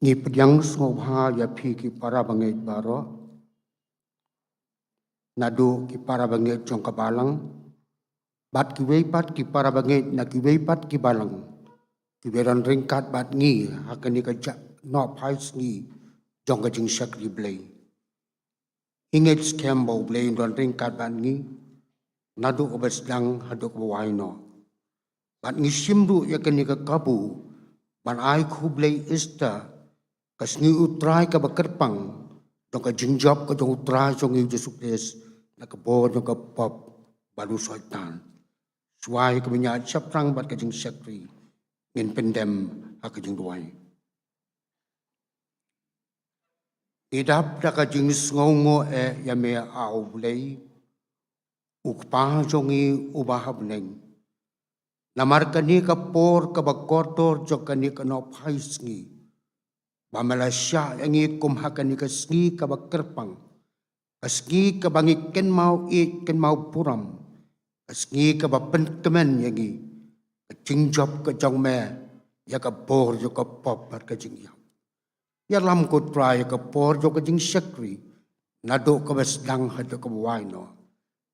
Ni pedyang sngobha ya pi ki para bangit baro. Nadu ki para bangit jong kabalang. Bat ki weipat ki para bangit na ki weipat ki balang. Ki beran ringkat bat ngi hakani ka jak no pais ngi jong ka jing syakri blay. Inget skembo blay don ringkat bat ngi. Nadu obes dang haduk waino. Bat ngi simru ya kani ka kabu. Ban ai ku blay ista. Kasni utrai ka bakerpang, dong ka jingjab ka jong utrai jong Yesus Kristus, na ka bo jong ka pop balu soitan. Suai ka minyak saprang bat ka jing syakri, ngin pendem ha ka jing duai. Idap da ka jing sngongo ya me au blay, ukpa jongi ubahab neng. Namar ka ni ka por ka bakortor jong ka ni ka no pais ngi. Bamalasya yang ikum hakan ika sngi ka bakerpang. Kasngi ka bangi ken mau puram. Kasngi ka bapenkemen yang i. Kajingjop ka jong me. Ya ka bor jo ka pop har ka jingyam. Ya lam ko try ka por jo ka jing syakri. Nado ka basdang hado ka buwaino.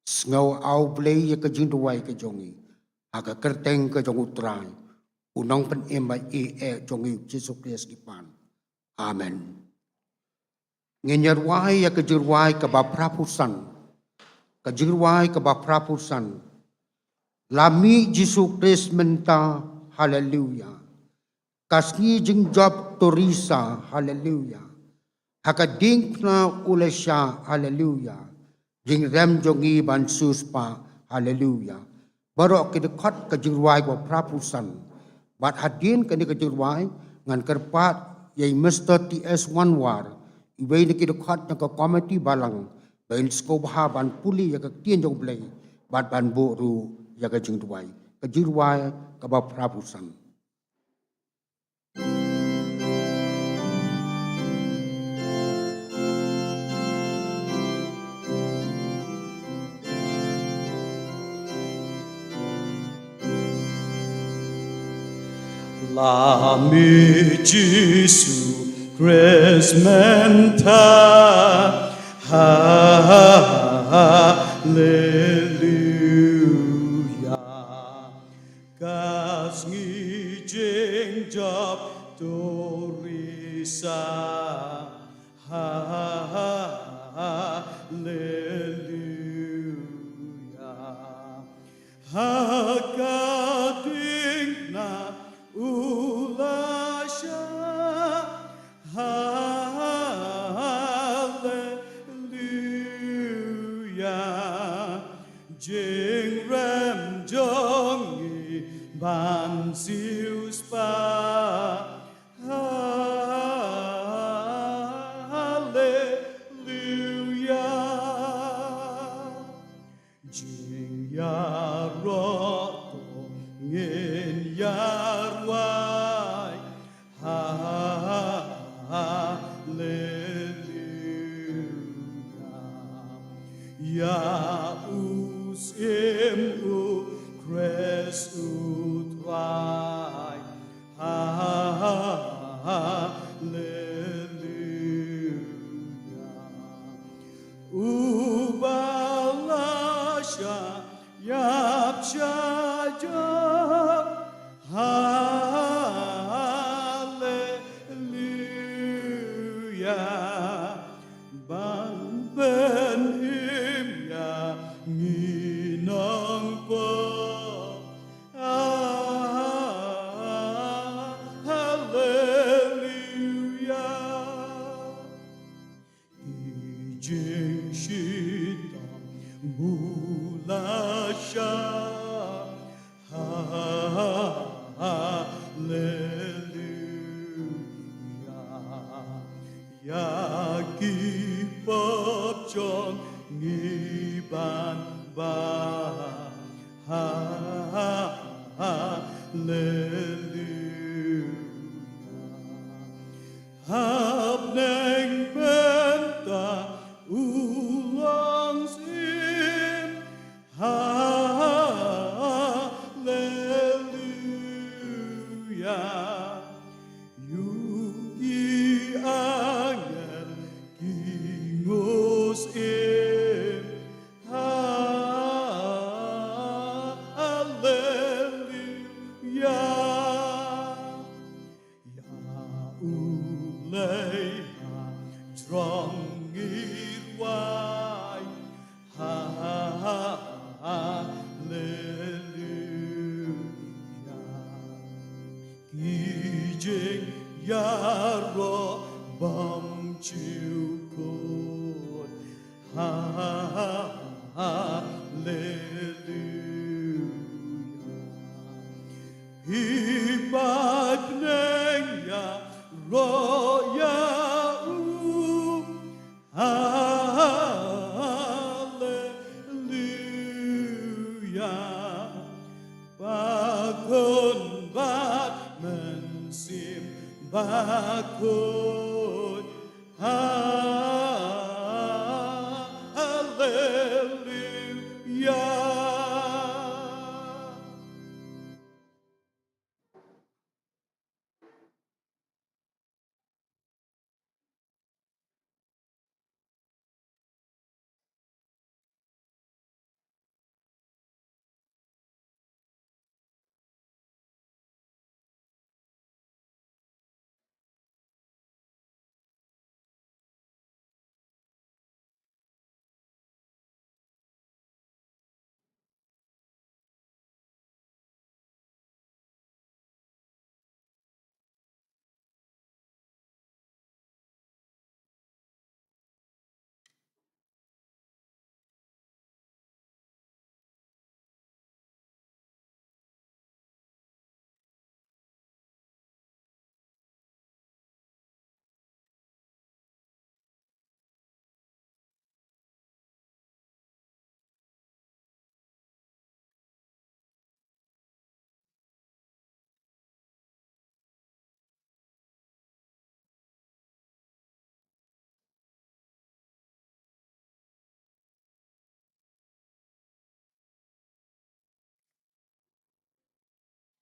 Sngaw au blay ya ka jing duwai ka jongi. Haka kerteng ka jong utray. Unang pen emba jongi Yesus Kristus kipan. Amen. Ngenyarwai ya kejirwai ke baprapusan. Kejirwai ke baprapusan. Lami Yesus Kristus menta haleluya. Kasni jing job torisa haleluya. Hakading na ulesya haleluya. Jing rem jongi ban suspa haleluya. Barok kidekot kejirwai ke baprapusan. Bat hadin kini kejirwai ngan kerpat yai Mr. T.S. Wanwar, ibai na kidukhat na ka-committee balang, bain skobha ban puli ya ka-tien jong blay, bat ban buru ya ka-jing duway, ka-jirway ka-baprapusan. Lami Jesu Christ menta hallelujah. Kasngi jing job torisa hallelujah. Hakading na ulasya hallelujah. Jing rem jongi ban sius pa hallelujah. Jing ya roto ngin yarwai hallelujah. Ya usim kres utrai hallelujah. Ubalasya yap syajab hallelujah. Ban ben himya nginang pa hallelujah. Ijing shitang bulasya hallelujah. Ya lei trong nghi hoài hallelujah kỳ chính ya ro bom chiu cốt hallelujah Ibagnenya roya hallelujah bakun bat mensim bakun hallelujah.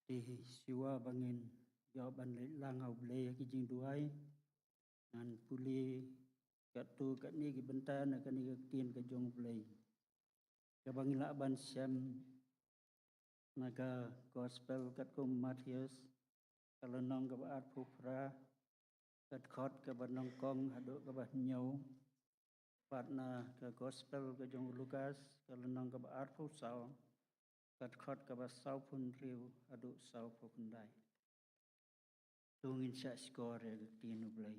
Di siwa bangin jawaban lang hau blay ki jing duai nan puli kat tu kat ni ki bentan kat ni ki tien ka jong blay ka bangin la ban syam naga gospel kat ko Matthias kalau nong ka baat pupra kat khot ka ban nong kong hado ka ban nyau pat na ka gospel ka jong Lukas kalau nong ka baat pusau kat khot ka ba sau pun riu adu sau pukundai tungin sa skor ya tinu blay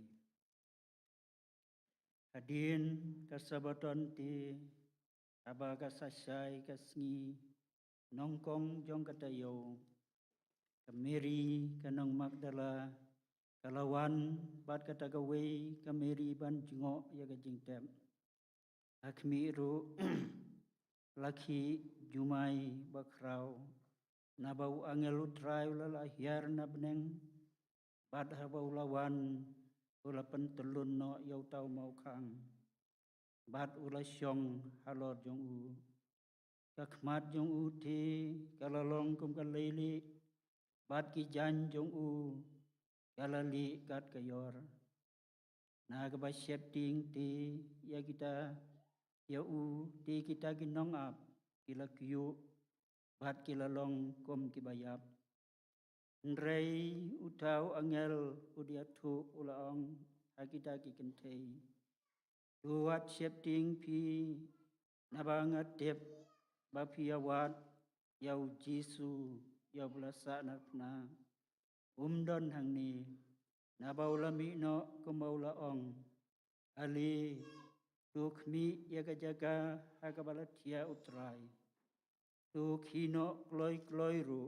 hadin kasabaton ti aba kasasai kasngi nongkong jong katayo kameri kanong Magdala kalawan bat katagawe kameri ban jingo ya gajingtem akmiru laki jumai bakrau nabau angel utrai lalahir nabneng bat habau lawan ula pentelun no yau tau mau kang bat ula syong halor jong u kakmat jong u ti kalalong kum kalili bat ki jan jong u kalali kat kayor na ka ba syep ting ti ya kita ya u ti kita ginong ap kila kyu bat kilalong kum kibayap Nrei utau angel udiatu ulaong akita kikentei. Tuat siap ting pi nabangat tep bapiawat yau Jisu yau belasa nakna umdon hang ni nabaula mi no kumaula ong ali tukmi yaga jaga hakabalatia utrai tukhino kloi kloi ru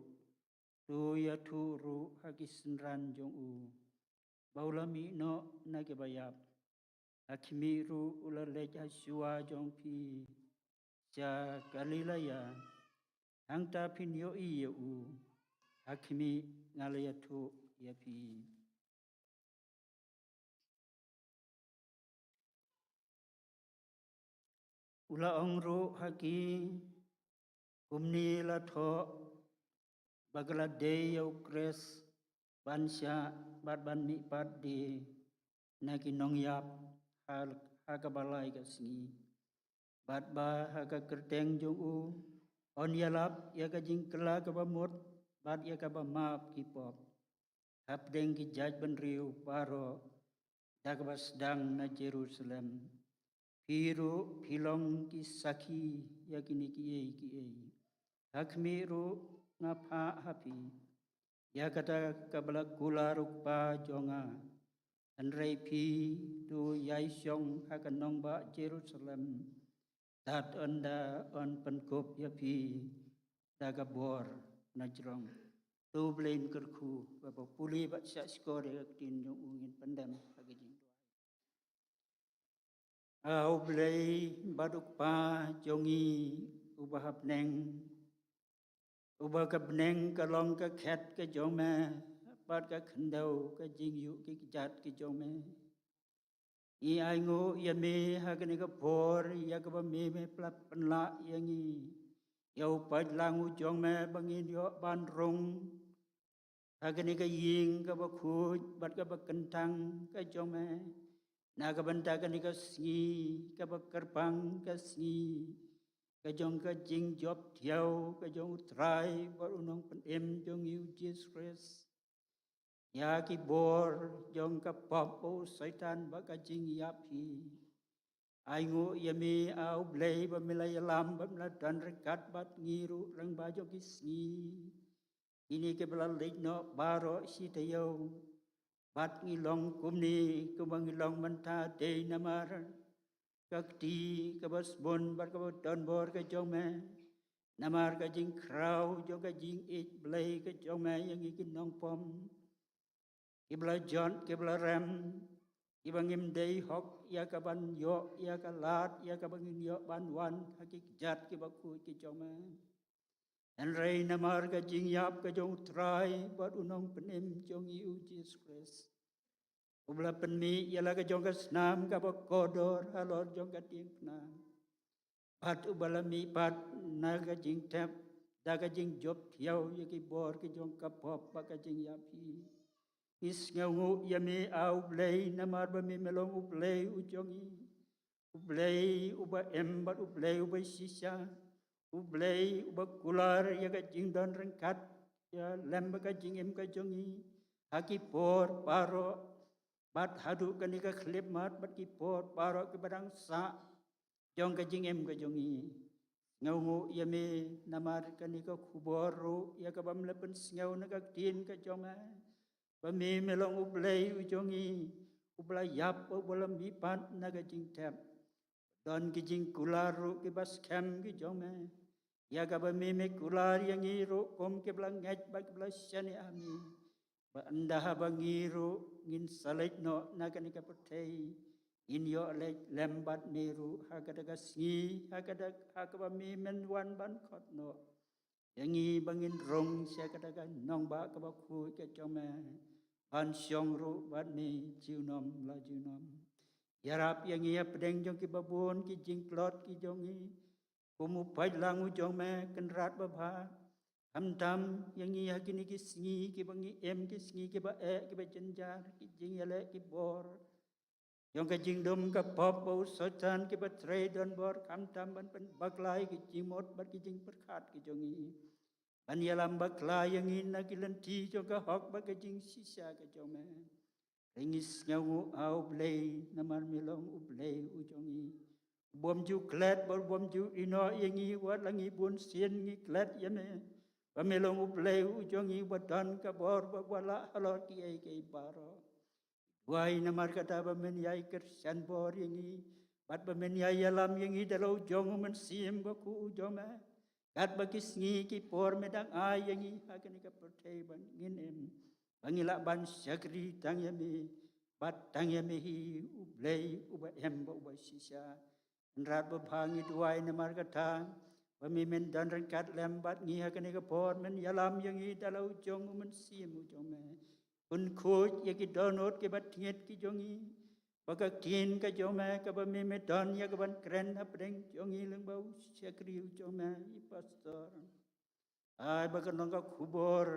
tu ya tu ru hakisenran jong u baulami no nagebayap hakimi ru ulaleja syua jong pi ja galilaya hangta pinyo i u hakimi ngalaya tu ya pi ula ong ru haki umni la tho Bangladesh yau kres bansya bat ban mi pat di nagi nong yap hal hakabalai kasni bat ba haka kerteng jong u on yalap ya ka jingkla ka bamot bat ya ka ba map ki pop hap deng ki jaj ban riu paro Jakabas dang na Jerusalem. Piro pilong ki saki yakini ki ei. Hakmiru ngapa hapi. Yakata kabala kula rukpa jonga. Anrei pi tu yaisyong hakanong ba Jerusalem. Dat anda on penkop ya pi dagabor najrong. Tu blain kerku bapa puli bat syak skor ya tin yung ungin pandam pagijing. Au blai baduk pa jongi ubahap neng. Ubah ka beneng ka long ka khet ka jome pat ka khandau ka jingyu ki jat ki jome I ai ngo ya me ha ka ni ka por ya ka ba me plap panla yangi yau pat langu jome bangin yo ban rong ha ka ni ka ying ka ba khuj bat ka ba kentang ka jome na ka banta ka ni ka sngi ka ba karpang ka sngi ka jong ka jing job thiau ka jong try bar unong pen em jong you Jesus Christ ya ki bor jong ka pop o satan ba ka jing yapi ai ngo yami au blei ba milai lam ba mla dan rekat bat ngiru rang ba jong ki sngi ini ke bla lek no baro si tayo bat ngilong kumni kumang ngilong manta de namar kakti kabas bon bar kabas don bor ka jong me namar ka jing krau jong ka jing ich blai ka jong me yang ikin nong pom ibla jon ibla ram ibangim dei hok ya ka ban yo ya ka lat ya ka bangin yo ban wan hakik jat ki baku ki jong me and rei namar ka jing yap ka jong try bat unong penim jong you Jesus Christ Ubla penmi ialah ka jong ka snam ka ba kodor halor jong ka ting na. Pat ubala mi pat na ka jing tap da ka jing job thiau ye ki bor ki jong ka pop ba ka jing yapi. Is ngu ya mi au blei na mar ba mi melong u blei u jongi. U blei u ba embat u blei u ba sisa. U blei u ba kular ya ka jing don rengkat ya lem ba ka jing em ka jongi. Haki por paro bat hadu kani ka klip mat bat ki pot paro ki badang sa jong ka jing em ka jongi ngau ya me namar kani ka kuboru ya ka bam lepen ngau na ka tin ka joma ba me melong u blai u jongi u blai yap u bolam bi pat na ka jing tap don ki jing kularu ki bas kem ki joma ya ka ba me kular yang iru kom ki blang ngaj ba ki blas shani ami ba anda bangiru ngin salek no nakani ka potei in yo lek lembat miru hakada ka sngi hakada hakaba mi men wan ban khot no yangi bangin rong sia kada ka nong ba ka ba khu ka chome ban syong ru ban mi jiunom la jiunom yarap yangi ya pedeng jong ki babon ki jing plot ki jongi kumu pai langu jong me kenrat ba bha tam yang ia kini ki sngi ki bangi em ki sngi ki ba e ki ba jenjar ki jing yale ki bor yang ka jing dom ka pop bo satan ki ba tre don bor tam ban pen baklai ki jimot ba ki jing perkhat ki jongi ban yalam baklai yang ina ki lenti jo ka hok ba ki jing sisa ka jome ringis ngau au blei namar milong u blei u jongi bom ju klet bom ju ino yang i wat langi bun sien ngi klet yame Pamelong uplay ujongi badan ka bor wala halor ki ay kay baro. Wai na markata ba men yai kersan bor yangi. Bat ba men yai alam yangi dalaw jong man sim ba ku ujoma. Kat ba kisngi ki por medang ay yangi hakan ka pertay ban nginem. Bangila ban syakri tang yami. Bat tang yami hi uplay uba emba uba sisa. Nrat ba bhangi duwai na markata. Pemimpin dan rengkat lembat ngiha kene ke por men yalam yang i dalau jong men sim jome kun khoj ye ki donot ke bat nget ki jongi baka tin ka jome ka pemimpin don ya ka ban kren apdeng jongi leng bau syakri jome i pastor ai baka nong ka kubor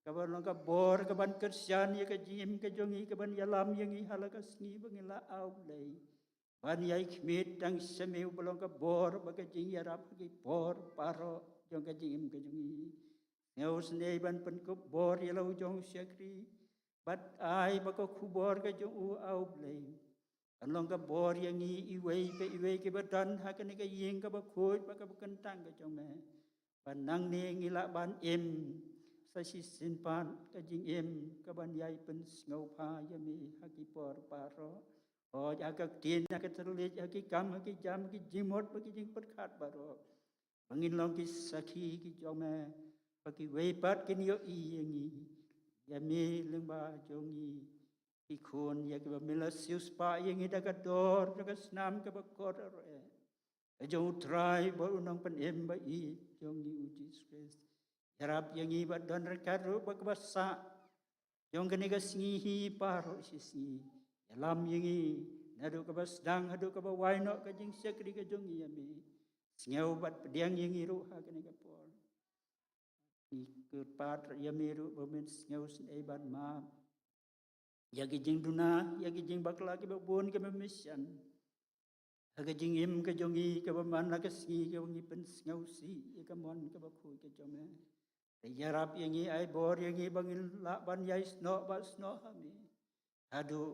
ka ban nong ka bor ka ban kersian ye ka jim ka jongi ka ban yalam yang i halaka sni bangila au lei Ban yai khmit tang semeu belong ka bor baka jing yarap ki bor paro jong ka jing ka jongi ngau snei ban pen ko bor yalau jong syakri But ai ba ko kubor ka jong u au blei. Anong ka bor yang iwei ke badan ha ka ni ka yeng ka ba khoi ba ka ba kentang ka jong me. Panang ni ngila ban em sa si sin pan ka jing em ka ban yai pen ngau pa ya mi ha ki por pa ro. O ya ka tin ya ka terlit ya ki kam ha ki jam ki jimot ba ki jing per khat ba ro. Bangin long ki sakhi ki jong me ba ki wei pat ki yo i yang i. Ya mi leng ba jong i. Ikon ya ke bamila sius pa yang ida ka dor ka snam ka ba kor ro e jong try ba unang pan em ba i jong ni Jesus Christ harap yang i ba don ka ro ba ka sa jong ka ni ka singi hi pa ro si si lam yang i nadu ka ba sedang hadu ka ba wai no ka jing sekri ka jong i mi singau bat pediang yang i ro ha ka ni ka por i ke pat ya mi ro ba men singau sin e ban ma Yagi jing duna, yagi jing bakla ke babon ke mission. Aga jing im ke jongi ke bamana ke si ke wangi pen ngau si ke mon ke bakui ke jome. Yarap yangi ai bor yangi bangin la ban yai sno ba sno hami. Adu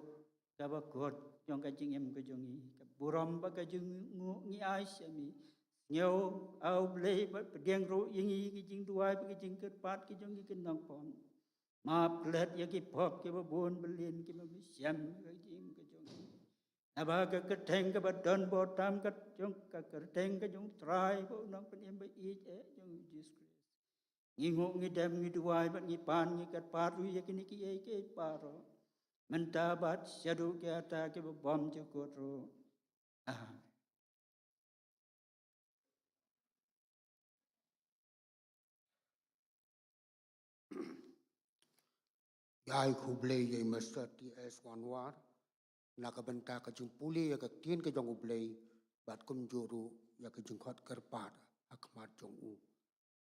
ke bakot jong ke jing im ke jongi ke buram ba ke jing ngi ai sami. Ngau au blei ba pedeng ro yangi ke jing duai ba ke jing ke pat ke jongi ke nang pon. Ma plet ya ki pop ke babon belin ke mabisiam ke jing ke jong naba ke keteng ke badan botam ke jong ke keteng ke jong trai bo nang pen em ba i jong Jesus Christ ngingo ngidam ngiduai ba ngi pan ngi kat paru ya kini ki ai ke paro mentabat syadu ke ata ke bom je kotro Yai kublei yai master ti es wanwar. Nakabenta ka jung puli ya ka tien ka jong ublei. Bat kum juru ya ka jung khot kerpat akmat jong u.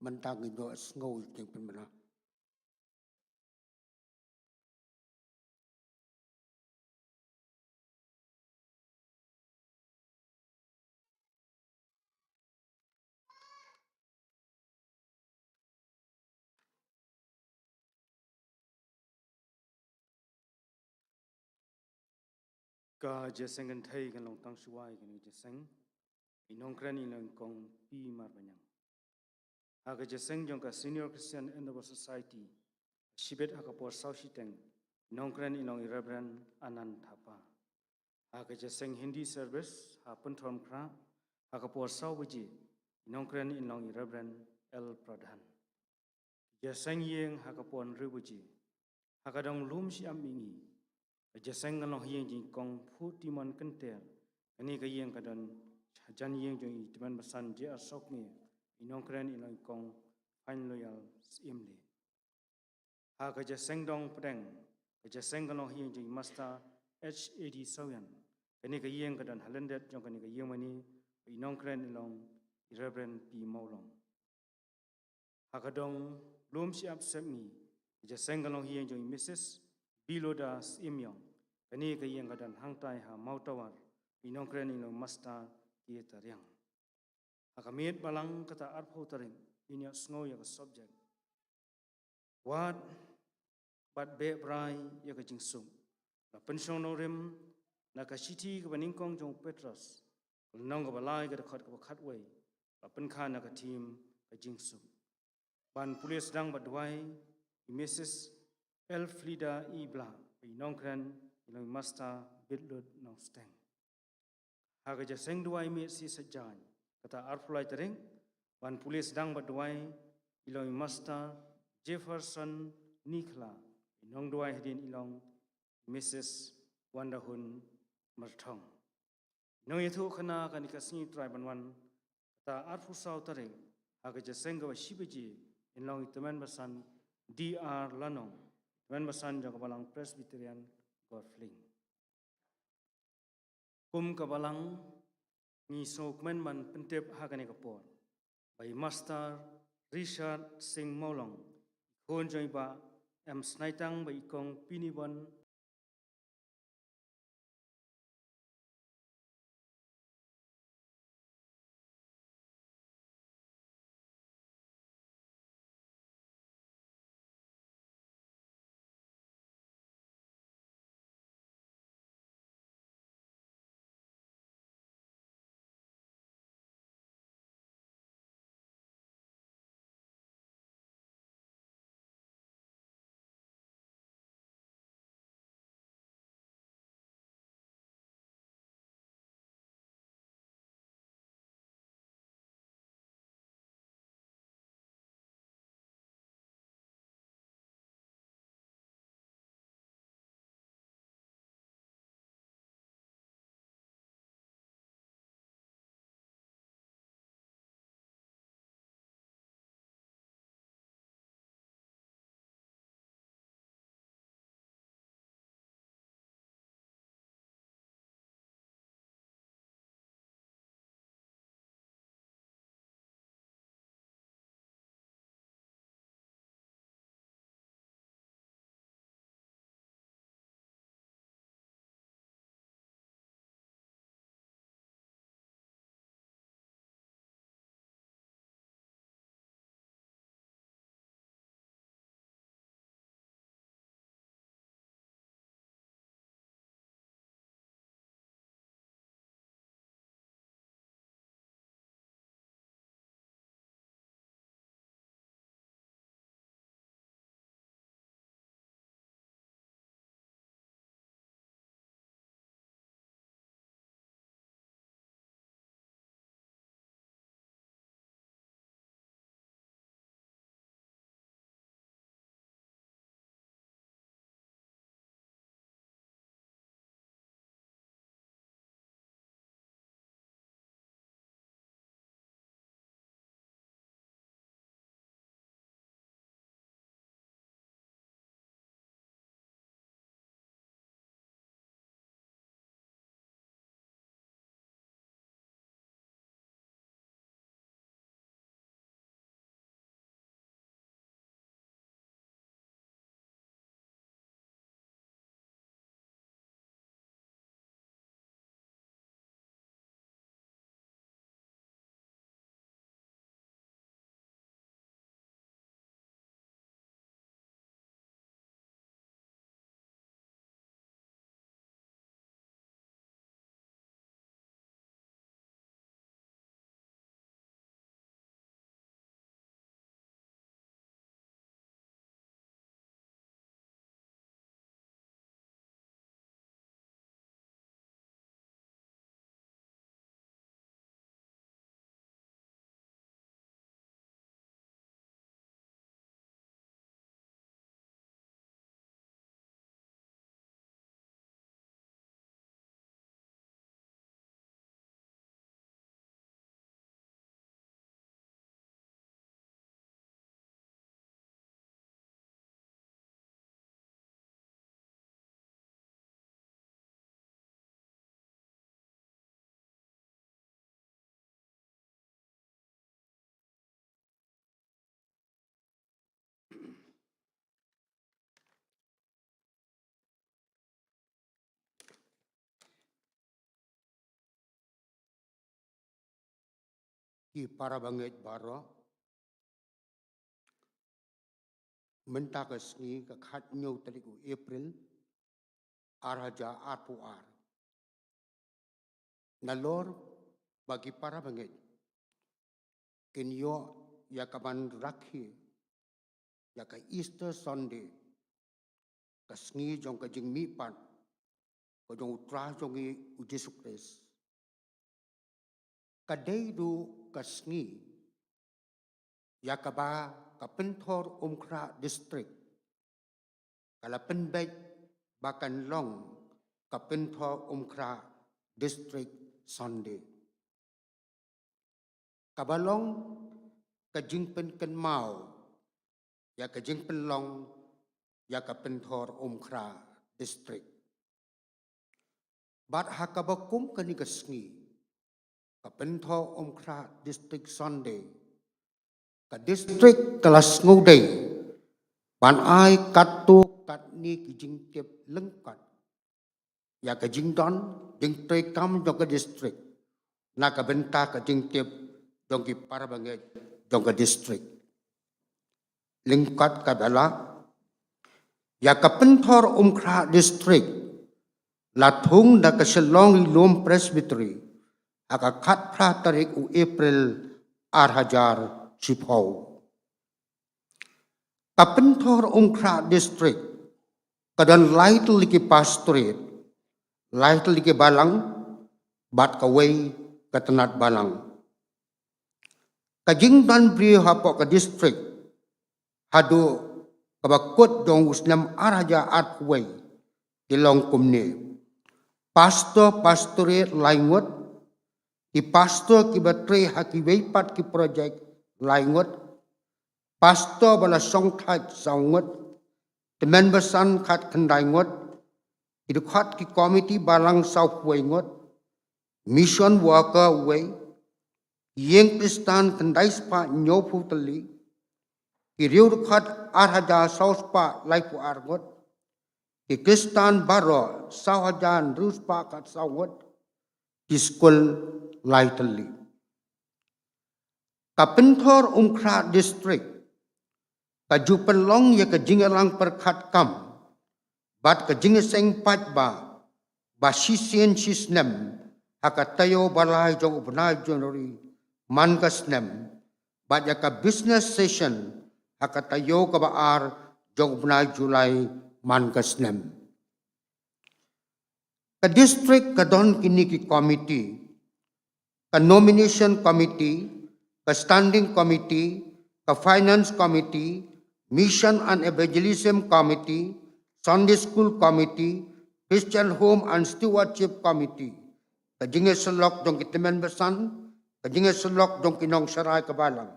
Mentang inyo es ngau jeng penmena. Ka jeseng kan thai kan long tang suai kan jeseng inong kran inong kong pi mar banyang. Aga jeseng jong ka Senior Christian Endeavor Society Shibet aga por sau shiteng inong kran inong Reverend Anand Thapa. Aga jeseng Hindi service ha pentom kra aga por sau buji inong kran inong Reverend L Pradhan. Jeseng yeng aga pon ribuji aga dong lum si amingi jeseng kan long yeng jing kong pu timon kentel ani ka yeng kadon jan yeng jong i timan basan je asok ni inong kran inong kong fain loyal imli ha ka jeseng dong pedeng ka jeseng kan long yeng jing master HAD sawian ani ka yeng kadon halendet jong kan ka yeng mani inong kran inong Reverend P Maulong ha ka dong lum si apsep ni jeseng kan long yeng jong Mrs Biloda Imyong kani ka yeng kadan hangtai ha mautawar inong kren inong masta ki tariang akamit balang kata arpho taring inya snow ya ka subject what but be brai ya ka jingsum la pension no rim na ka city ka baningkong jong Petros nong ka balai ka khat ka khat wei la pen kha na ka team ka jingsum ban pulis dang badwai Mrs Elfrida Ibla inong kren inong master bitlut nong steng haga jaseng duai mi si sejan kata arfulai tering ban pulis dang badwai ilong master Jefferson Nikla inong duai hedin ilong Mrs Wandahun Mertong inong itu kena kan ikasni triban wan kata arfusau tering haga jaseng gawa shibeji inong iteman basan DR Lanong iteman basan jaga balang Presbyterian Godfling. Kum kabalang ni sokmen man pentep hakane kapor. By Master Richard Singh Maulong. Hon joy ba snaitang ba ikong piniban ki para bangit baro menta ka sngi ka khat nyo taliku April araja arpu ar nalor bagi para bangit kinyo ya kaman rakhi ya ka Easter Sunday ka sngi jong ka jing mi pan ko jong utra jong i u Jesus Christ ka dei du ka sngi ya ka ba ka penthor umkra district kala penbet bakan long ka penthor umkra district Sunday kabalong ka jing pen kan mau ya ka jing pen long ya ka penthor umkra district bat hakabakum kani ka sngi ka penthor umkra district Sunday ka district kelas ngudai ban ai katu kat ni ki jing tiep lengkat ya ka jing don jing tre kam jong ka district na ka benta ka jing tiep jong ki para banget jong ka district lengkat ka bala ya ka penthor umkra district la thung da ka selong lom presbytery aka khat phra tarik u April 2000 Chipau. Kapenthor Umkra District, kadan light liki pastorate, light liki balang, bat kaway katanat balang. Kajing dan brio hapo ka district, hado kabakot dong usnam araja at kaway, tilong kumne. Pastorate laingot, ki pastor ki batre hakiway pat ki project, laingot, pastor bala song khat saungot, teman besan khat kendaingot, hidup khat ki komiti balang south waingot, mission worker way, yang Kristan kendai spa nyopu teli, ki riu khat arhaja south spa laipu argot, ki Kristan baro sahajan ruspa kat saungot, ki skul lai teli. Kapenthor Umkra District, kajupan long ya kajingalang perkat kam, bat kajingaseng patba, basisien sisnem, hakatayo balay jong ubnay jonori, mangasnem, bat ya ka business session, hakatayo kabaar jong ubnay July, mangasnem. Ka district kadon kiniki committee, ka nomination committee, ka standing committee, ka finance committee, mission and evangelism committee, Sunday school committee, Christian home and stewardship committee. Kajinge selok dong kitemen besan, kajinge selok dong kinong saray kabalang.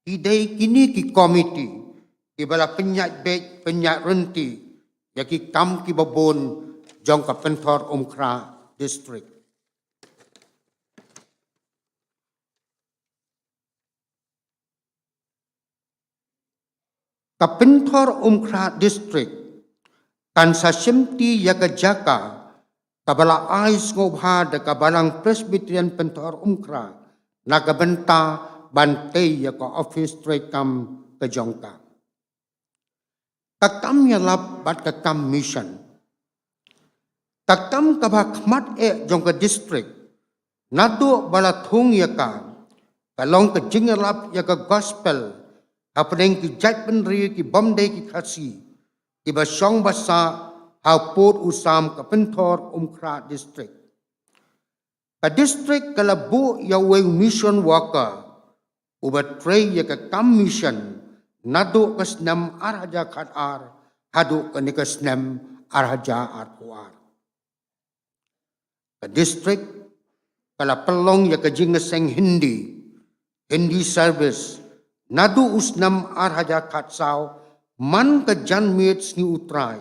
Idai kini ki committee, ibala penyak bet penyak renti, yaki kam ki babon jong ka Penthor Umkra District. Kapenthor Umkra District, kan sa semti ya jaka, kabala ais ngobha da kabalang Presbyterian Penthor Umkra, nakabenta bantay ya ka office straight kam kajongka. Kakam ya lap bat kakam mission. Kakam kabakmat jong ka district, nado bala thung ya ka, kalong ka jingalap ya ka gospel, hapeng ki jatpen ri ki bomday ki khasi ki basong basa hapot usam ka Penthor Umkra District. Ka district kalabu ya way mission worker ubatray ya ka kam mission nado kasnam arhaja khat ar hado kanikasnam arhaja ar kuar. Ka district kalapalong ya ka jingaseng Hindi service nadu usnam arhaja katsaw man ka janmit ni utray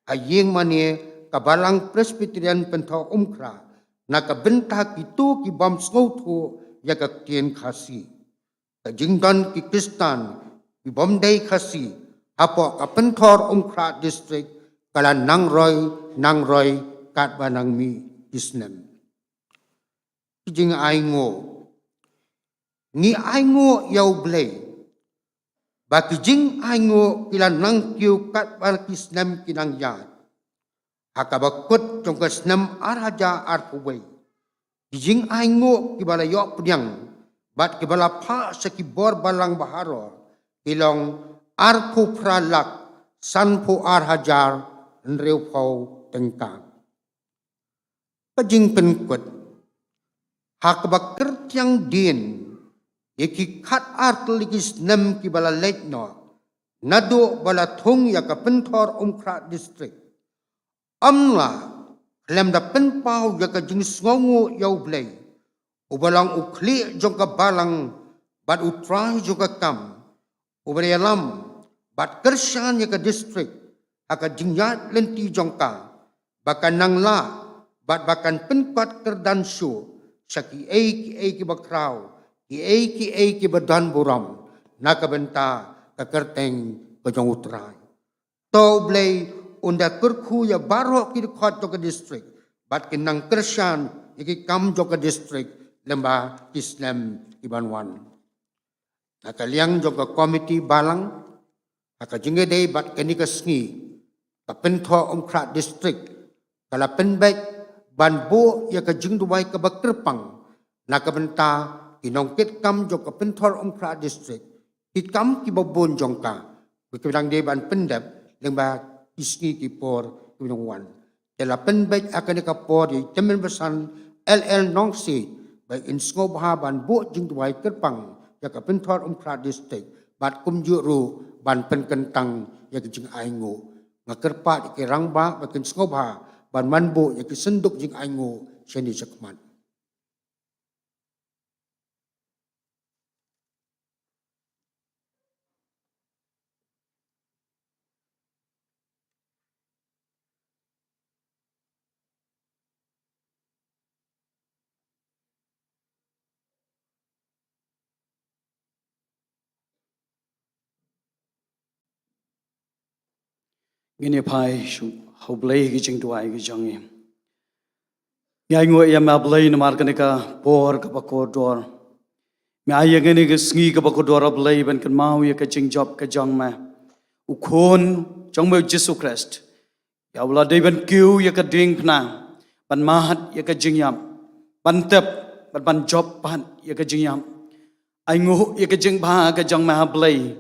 ayeng mane kabalang Presbyterian Penthor Umkra nakabenta kitu ki bam sngoto ya ka kien khasi kajingdan ki Kristan ki bomday khasi hapo ka Penthor Umkra District kala nangroy kat banang mi isnem kijing ay ngo Ni aingo yau blay. Baki jing aingo kila nang kiu kat balkis nam kinang yad. Hakabakut jong kas nam araja arpuway. Jing aingo kibala yok punyang. Bat kibala pa sa kibor balang baharo. Ilong arpu pralak sanpu arhajar nreu pau tengkang. Kajing penkut. Hakabakert yang din. Yaki kat artligis nam ki bala letno. Nado bala thong yaka pentor umkrat district. Amla lem da penpau yaka jingis ngongu yau blay. Ubalang ukli jongka balang bat utrai juga kam. Ubarayalam bat kersan yaka district. Aka jingyat lenti jongka. Bakan nangla bat bakan penkuat kerdansu. Saki ki bakrau. Ki badan buram nakabenta kakerteng kajong utray. To blay unda kurku ya baro ki khot joka district bat kinang kersan iki kam joka district lemba Islam ibanwan. Nakaliang joka komiti balang akajinge day bat kenika sngi kapento umkrat district kala penbek banbo ya kajing duwai kabakrpang nakabenta inong kit kam jok pentor umkra district kit kam ki babon jongka bikidang deban pendap lengba isni ki por kinong wan tela penbek akan ka por di temen besan LL nongsi by in skobha ban bo jing duai kerpang ya ka pentor umkra district bat kum juru ban penkentang ya ki jing aingo ngakerpa ki rangba bakin skobha ban manbo ya ki senduk jing aingo seni sekman. Gini pai shu hau blay ki jing tuai ki jangi. Ngai ngoi ya ma blay na mar kanika por ka pakor dor. Ngai ya gini ki sngi ka pakor dor blay ban kan mau ya ka jing job ka jang ma. Ukon jang mo Jesus Christ. Ya wala day ban kiu ya ka ding pna. Ban mahat ya ka jing yam. Ban tep ban job pan ya ka jing yam. Ai ngo ya ka jing ba ka jang ma blay.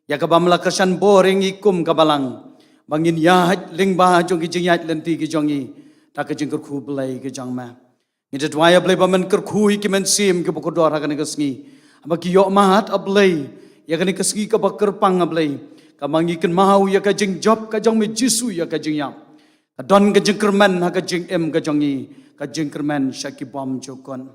Ya ka bamla kersan boring ikum ka balang. Bangin yahat lingba jong ki jing yahat lenti ki jongi ta ka jing kerku blai ki jang ma ni de dwaya blai ba man kerku ki men sim ki boko dor ha ka ni ka sngi aba ki yo mahat ablai ya ka ni ka sngi ka ba kerpang ablai ka mangi ken mau ya ka jing job ka jong me jisu ya ka jing yam ka don ka jing kerman ha ka jing em ka jongi ka jing kerman shaki bom jokon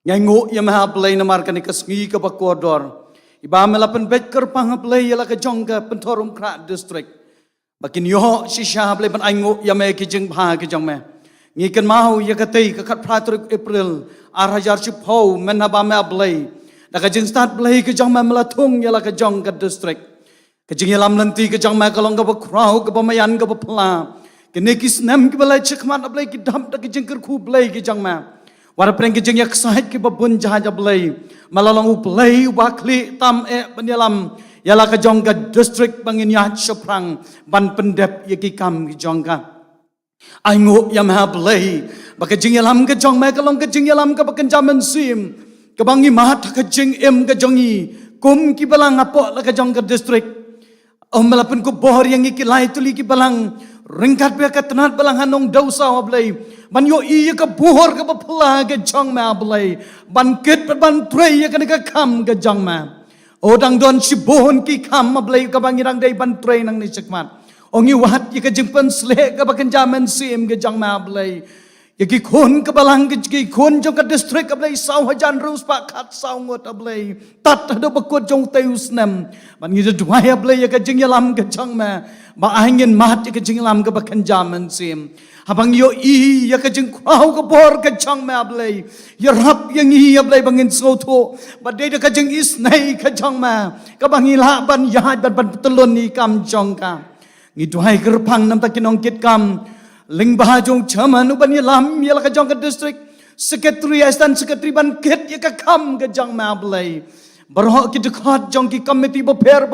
ngai ngo ya ma ablai na mar ka ni ka sngi ka ba ko dor iba melapan bet kerpang ablai ya la ka jong ka pentorum kra district Bakin yo shisha blay ban aingo ya me ki jing bha ki jang me ngi kan mau ya ka tei ka khat pratrik April 2010 men ba me blay da ka jing start blay ki jang me melatung ya la ka jong ka district ka jing ya lam lanti ki jang me ka long ka ba krau ka ba mayan ka ba pla ki ne ki snam ki balai chikman blay ki dam da ki jing kar khu blay ki jang me war preng ki jing ya ksahit ki ba bun jaha blay malalong blay wa kli tam ban yalam Yala ka jongga district bangin yahat soprang ban pendep yaki kam ki jongga. Aingo yam ha blay baka jing yalam ka jong me ka long ka jing yalam ka bakan jaman sim ka bangi mahat ka jing em ka jongi kum ki balang apo la ka jongga district. Malapan ko bohor yang iki lai tuli ki balang ringkat be ka tanat balang hanong dausa blay ban yo iya ka bohor ka bapla ka jong me blay ban kit ban pray ya ka kam ka jong me. Odang don sibohon ki kam mablay ka bangirang day bantray nang ni sikmat. Ongi wahat yaka jingpan sleh ka bakan jaman sim ka jang mablay. Yaki kon ka balang ki kon jong ka district ablay saw hajan rus pa kat saw ngot ablay. Tat hado bakot jong teus nem. Ban ngida duwaya ablay yaka jing yalam ka jang ma. Ba ahingin mahat yaka jing yalam ka bakan jaman sim. Habang yo i ya ka jing kwau ka bor ka chang me ablay ya rap yang i ablay bangin soto badai da ka jing is nai ka chang ma ka bangi la ban ya ban telon ni kam chong ka ngi duai kerpang nam ta kinong kit kam ling ba jong chaman ban ya lam ya la ka jong ka district sekretari astan sekretari ban ket ya ka kam ke jang ma blai berhak ki dekat jang ki komiti beper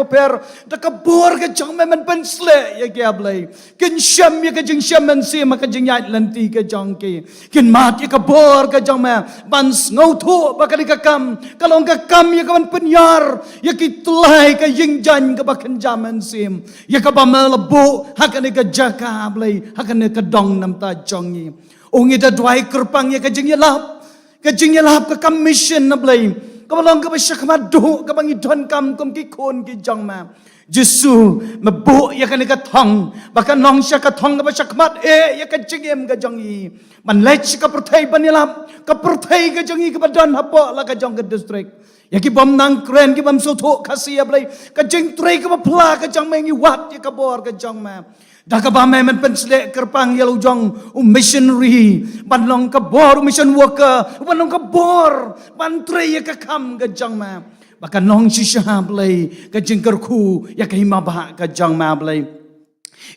da ka bor ke jang man pen sle ya ke blai kin syam ya ke jing syam man si ma ka jing yat lanti ke jang ki kin mat ya ka bor ke jang ma ban ngau thu ba ka di ka kam kalong ka kam ya ka ban penyar ya ki tulai ka jing jan ka ba kan jaman sim ya ka ba ma lebu hakan ka jaka blai hakan ka dong nam ta jang ni ongi da dwai kerpang ya ka jing ya lap ka kam mission na blai kabalong ka ba siya kamado ka bang idon kam kum ki kon ki jang ma Jesu mabu ya kan ka thong baka nong siya ka thong ka ba siya kamat ya ka jingem ka jang i man lech ka perthai banilam ka perthai ka jang i ka badan hapo la ka jang ka district ya ki bom nang kren ki bam so tho khasi ya blai ka jing trei ka ba phla ka jang mengi wat ya ka bor ka jang ma Daka ba man pensle kerpang yalu jong missionary banlong ka bor mission worker banlong ka bor ban tre ka kam ka jang ma baka nong si sha blai ka jingker khu ya ka hima ba ka jang ma blai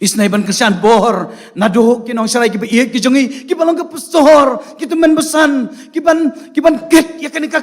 isnai ban kesan bor nado ki nong sarai ki be ki jongi ki balong ka pastor ki teman besan ki ban get ya kan ka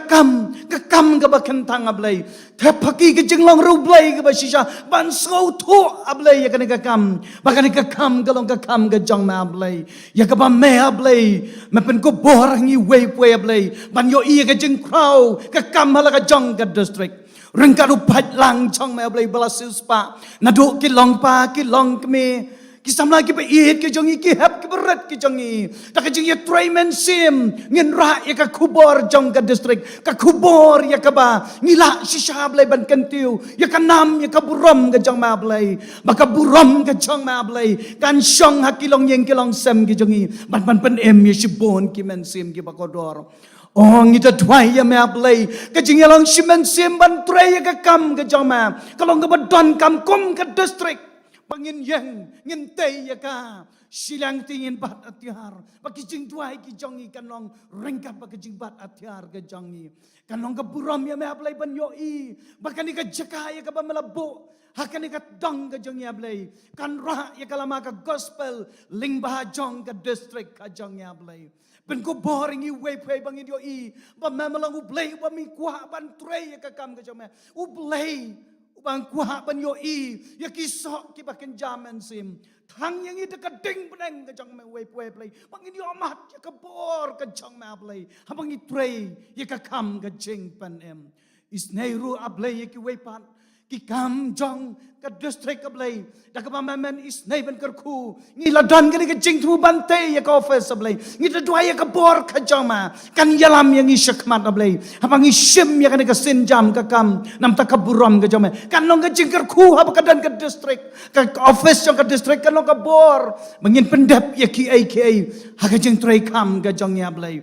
kam ka bakan tang ablai thapaki ki jinglong ru blai ka ba sisa ban so tho ablai ya kan ka kam bakan ka kam galong ka kam ka jang ma ablai ya ka ba me ablai ma pen ko bor ngi we pwe ablai ban yo i ka jing crowd ka kam hala ka jang ka district Rengkadu pat lang chong me blai balasus pa nadu ki long pa ki long kme ki samla ki pa it ki jongi ki hap ki berat ki jongi ta ka jingi traimen sim ngin ra ya ka kubor jong ka district ka kubor ya ka ba ngila si sha blai ban kentiu ya ka nam ya ka burom ka jong ma blai maka burom ka jong ma blai kan shong ha ki long yeng ki long sem ki jongi ban pen em ya si bon ki men sim ki ba kodor Oh ngita dwai ya me ablay ka jingelang simen simban tray ka kam ka jama kalong ka badon kam kum ka district pangin yang ngin tay ya ka silang tingin bat atyar pakijing dwai ki jongi kanong rengkap pakijing bat atyar ka jongi kanong ka buram ya me ablay ban yo i bakani ka jaka ya ka ba malabo hakani ka dong ka jongi ablay kan ra ya kalama ka gospel ling bah jong ka district ka jongi ablay Ben ko boring i way pay bangin yo i ba mamalang ublay ba mi kuha ban tray ka kam ka jama ublay bang kuha ban yo i ya kisok ki bakin jaman sim thang yang i ka ding beneng ka jang me way play bangin yo amat ya ka bor ka jang ma play habang i tray ya ka kam ka jing pan em is nairu ablay ya ki way pan ki kam jong ka district ablay da ka mamen is neighbor kerku ngi ladan ka ka jing thu bante ya ka office ablay ngi da dua ya ka bor ka jama kan yalam yang i shakmat ablay habang i shim ya ka sin jam ka kam nam ta ka buram ka jama kan long ka jing kerku hab ka dan ka district ka office jong ka district kan long ka bor mangin pendap ya ki ha ka jing tray kam ka jong ya ablay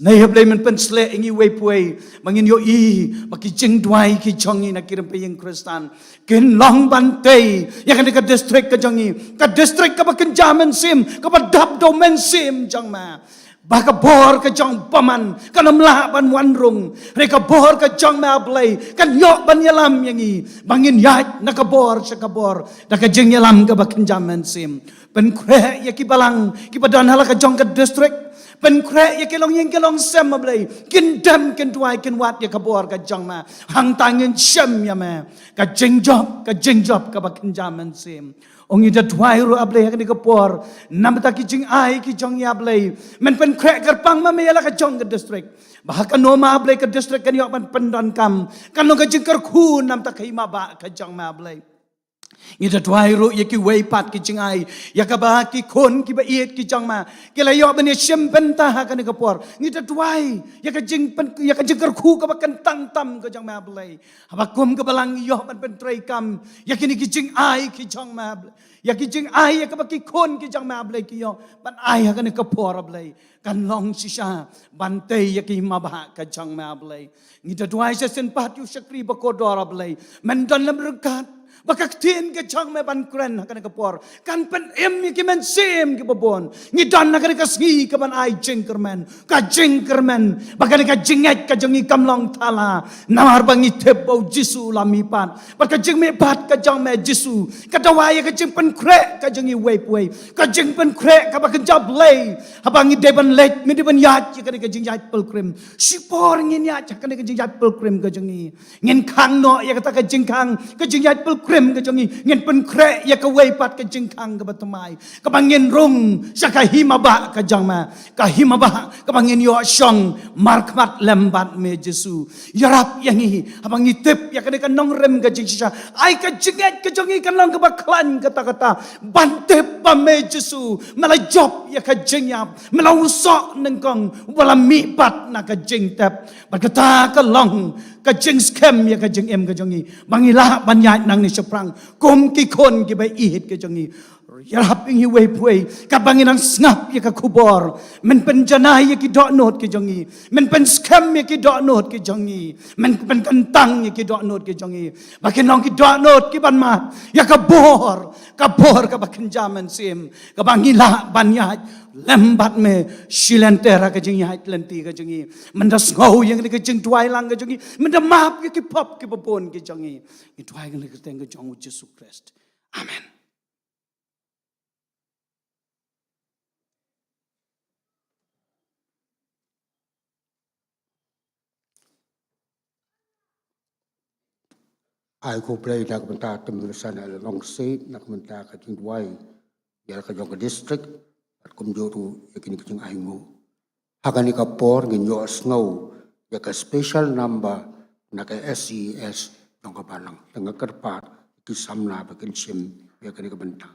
Nay hablay man pensle ingi way puay mangin yo i makijing dwai ki jongi na kirim payeng Kristan kin long bantay ya kan ka district ka jongi ka district ka bakin jaman sim ka badap domain sim jang ma baka bor ka jong paman kan amla ban wanrung re ka bor ka jong ma ablay kan yo ban yalam yangi bangin yat na ka bor sa ka bor da ka jing yalam ka bakin jaman sim pen kre ya ki balang ki badan hala ka jong ka district pen kre ya kelong yang kelong sem ablay kin dam kin tuai kin wat ya kabor ka jang ma hang tangin sem ya ma ka jing job ka bakin jaman sim ong ida tuai ru ablay ka ni kapor nam ta ki jing ai ki jong ya ablay men pen kre kerpang ma me ya la ka jong ka district bahkan no ma ablay ka district kan yo man pendan kam kan no ka jing kerku nam ta kai ma ba ka jong ma ablay Ngita tuai ru ya ki way pat ki jingai ya ka ba ki kon ki ba iet ki jang ma ki la yo ban ye shem pen ta ha ka ni ka por ngita tuai ya ka jing pen ya ka jing ku ka ba kan tang tam ka jang ma blai ha kum ka balang yo ban pen trai kam ya ki ni ki jing ai ki jang ma ya ki jing ai ya ka ba ki kon ki jang ma blai ki yo ban ai ha ka ni ka por blai kan long si sha ban te ya ki ma ba ka jang ma blai ngita tuai sa sen pat yu sakri ba ko dor blai men don lam rekat Bakaktin ke chang me ban kren hakan ka por. Kan pen ki men sim ki babon. Ni dan hakan ka sgi ka ban ai jingkermen. Ka jingkermen. Bakan ka jinget ka jangi kamlong thala. Namar bangi tebau Jisu lami pan. Baka jing me bat ka jang me Jisu. Ka dawai ka jing pen kre ka jangi wei wei. Ka jing pen kre ka bakan jab lei. Habangi deban let mi deban yat ka ka jing yat pelkrim. Sipor ngin yat ka ka jing yat pelkrim ka jangi. Ngin kang no ya kata ka jing kang ka jing yat pelkrim ka jangi ngin pen kre ya ka wei pat ka jing kang ka batamai ka bangin rung sa ka himaba ka jangma ka himaba ka bangin yo syong markmat lembat me Jesu yarap yangi abang itip ya ka nong rem ka jing sisa ai ka jinget ka jangi kan lang ka baklan kata kata bantip pa me Jesu mala job ya ka jing yap mala usok nengkong wala mi pat na ka jing tap berkata ka long ka jing skem ya ka jing em ka jangi bangila banyat nang ni seprang kum ki kon ki bai ihit ka jangi yarap ingi wei puai ka bangin ang snap ya ka kubor men penjana ya ki dok not ki jangi men pen skem ya ki dok not ki jangi men pen kentang ya ki dok not ki jangi bakin nong ki dok not ki ban mat ya ka bor ka bakin jaman sim ka bangila banyat lembat me silentera ka jing yat lenti ka jangi mendas ngau yang ka jing tuai lang ka jangi mendamap ki pop ki babon ki jangi itu ay ka teng ka jong Jesus Christ amen. Ai ko play nak benta temulusan ala long state nak benta ka jing duai ya ka jong ka district at kum joru ya kini ka jing ai ngo hakani ka por ngin yo snow ya ka special number na ka SES jong ka balang tengah kerpat ki samna bakin sim ya kini ka benta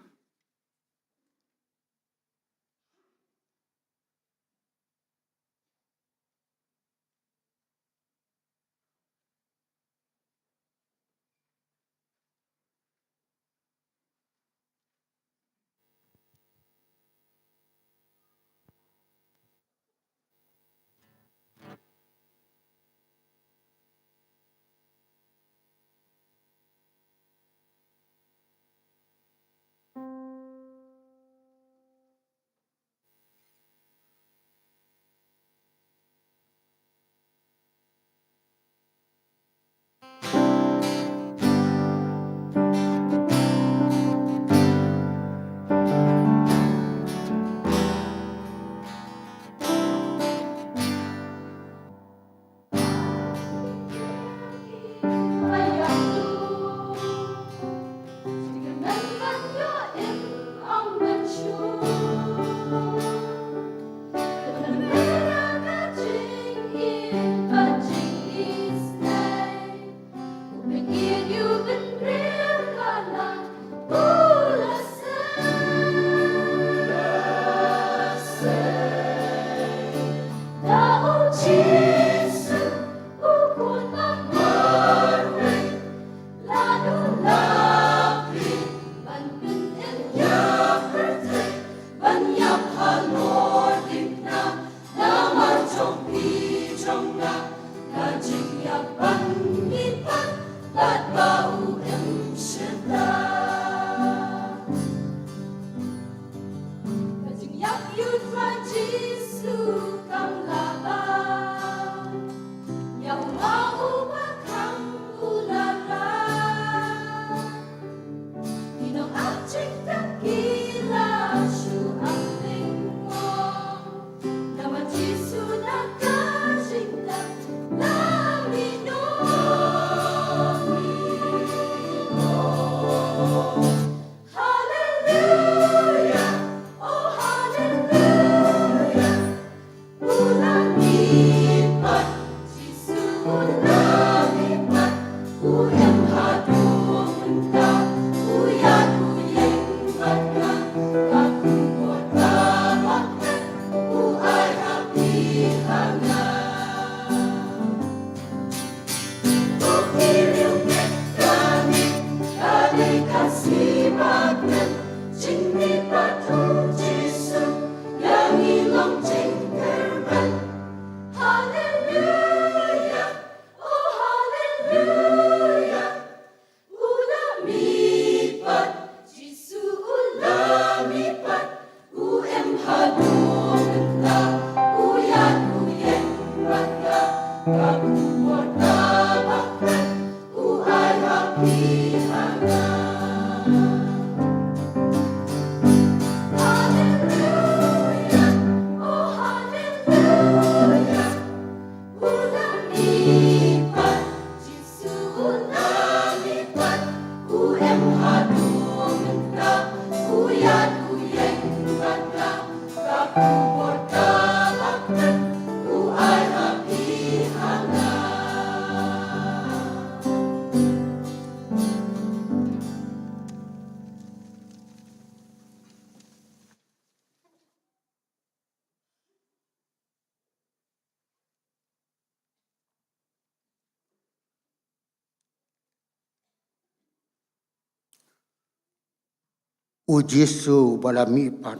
Ujisu balami pan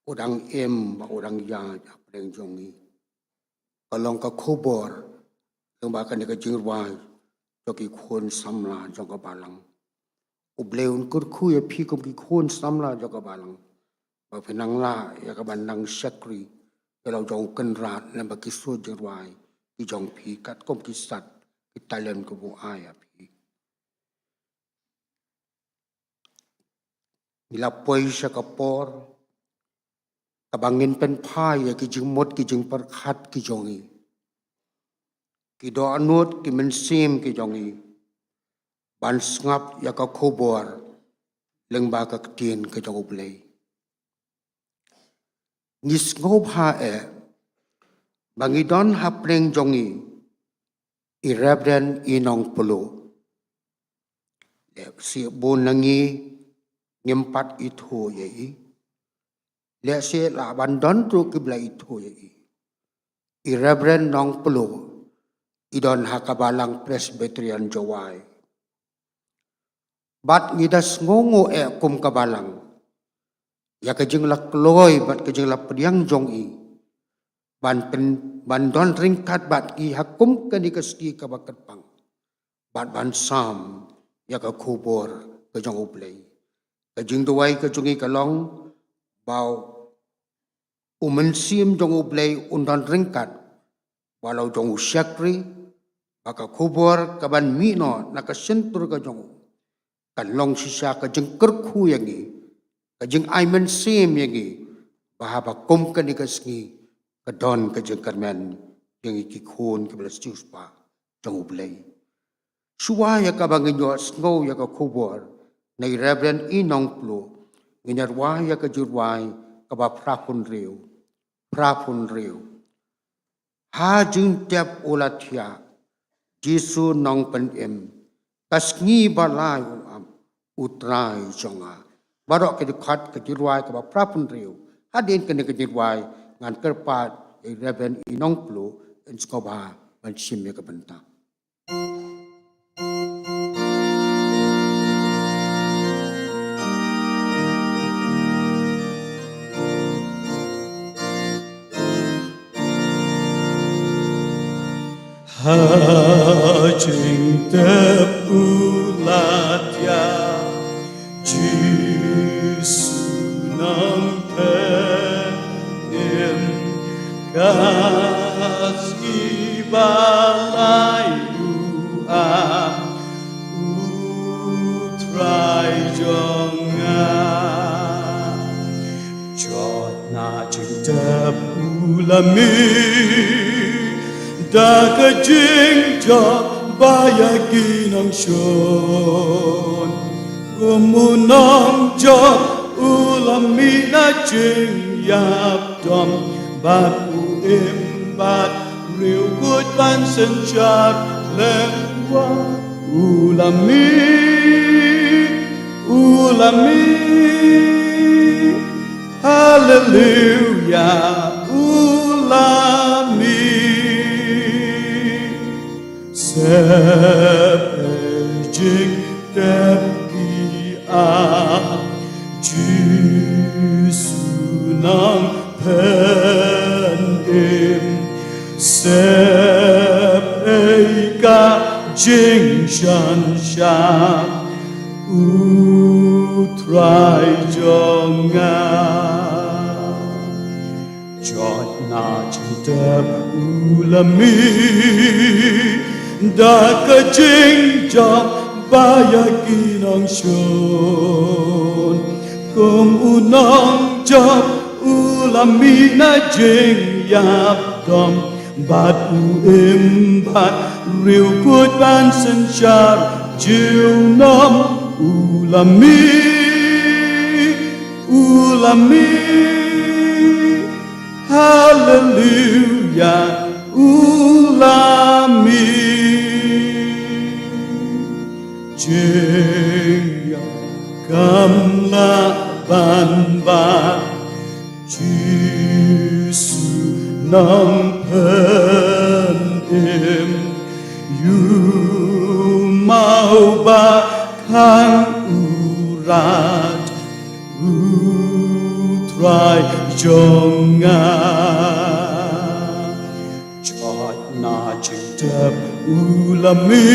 udang ba udang ya preng jongi kalong ka khobor yang bahkan ka jingwai joki khon samla jong ka balang ubleun kur khu ya phi kom ki khon samla jong ka balang ba phenang la ya ka banang shakri kalau jong kan rat na ba ki so jingwai ki jong phi kat kom ki sat ki talent ko bu aya phi Ila poi siya kapor, kabangin pen pai ki jing mot ki jing perkhat ki jongi. Ki do anut ki mensim ki jongi. Ban ngap ya ka khobor, leng ba ka tien ki jong ublei. Ngis ngob ha bangidon ha preng jongi, irabren inong pulu. Si bon nangi, Nyempat itu yai, lihat si la bandon tu kibla itu yai. Irabren nong pelu, idon hakabalang Presbyterian Jawai. Bat ngidas ngongo kum kabalang, ya kejeng la kloy bat kejeng la pediang jongi. Bandon ringkat bat ki hakum kani keski kabakat pang. Bat ban sam ya ka kubur kejong ublei. Kajing tuwai kajungi kalong bau umensim jong ublei undan ringkat walau jong usyakri baka kubur kaban mino nakasentur kajong kalong sisa kajing kerku yangi kajing aimen sim yangi bahaba kum kani kasngi kadon kajing karmen yang ikikun kebelas juspa jong ublei suaya kabangin yo snow ya ka kubur na Reverend Inong Plu, nginarwaya ka jurway kaba prapun riu. Ha jing tiap ulat ya, Jisu nong penem, kasngi balay utray jonga. Barok kedekat ka jurway kaba prapun riu, hadin kani ka jurway ngan kerpat Reverend Inong Plu, enskoba mansim ya kabentang. Hajing tepulat ya Jisu nang penim kasih balai utrai jonga jot na jing tepulami da kajing jok bayagi nang shon gumunang jok ulami na jing yap dom bat imbat riu kut ban senjat lewa ulami hallelujah ulami Sepejik tepki Jisu nang penim Sepeka jing shan shan utrai jonga chót na chim tép ulami đã cả chính chọc baya kinang shon kum unang chop ulami na jing yap dom bat u im bat riu kut ban sen char jiu nom ulami hallelujah ulami jing kam la ban ba Giêsu nang pen im yu mau ba kang urat utrai jonga chot na ching tep ulami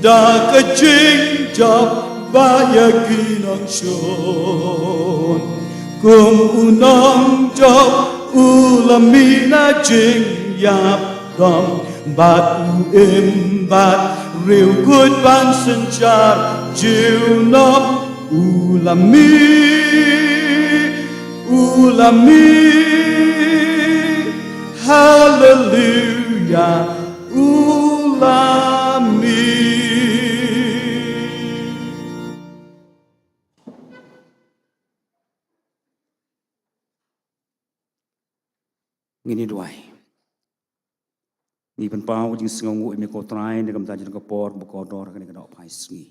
da ka ching chop baya kinang shon kum unang chop ulami na ching yap dom bat u im bat riu kut ban sen char jiu nop ulami hallelujah ulami. Ngini duai. Ni pen pau jing sengongu ime ko trai ne kam ta jing ko por bo ko dor kan ka pai sngi.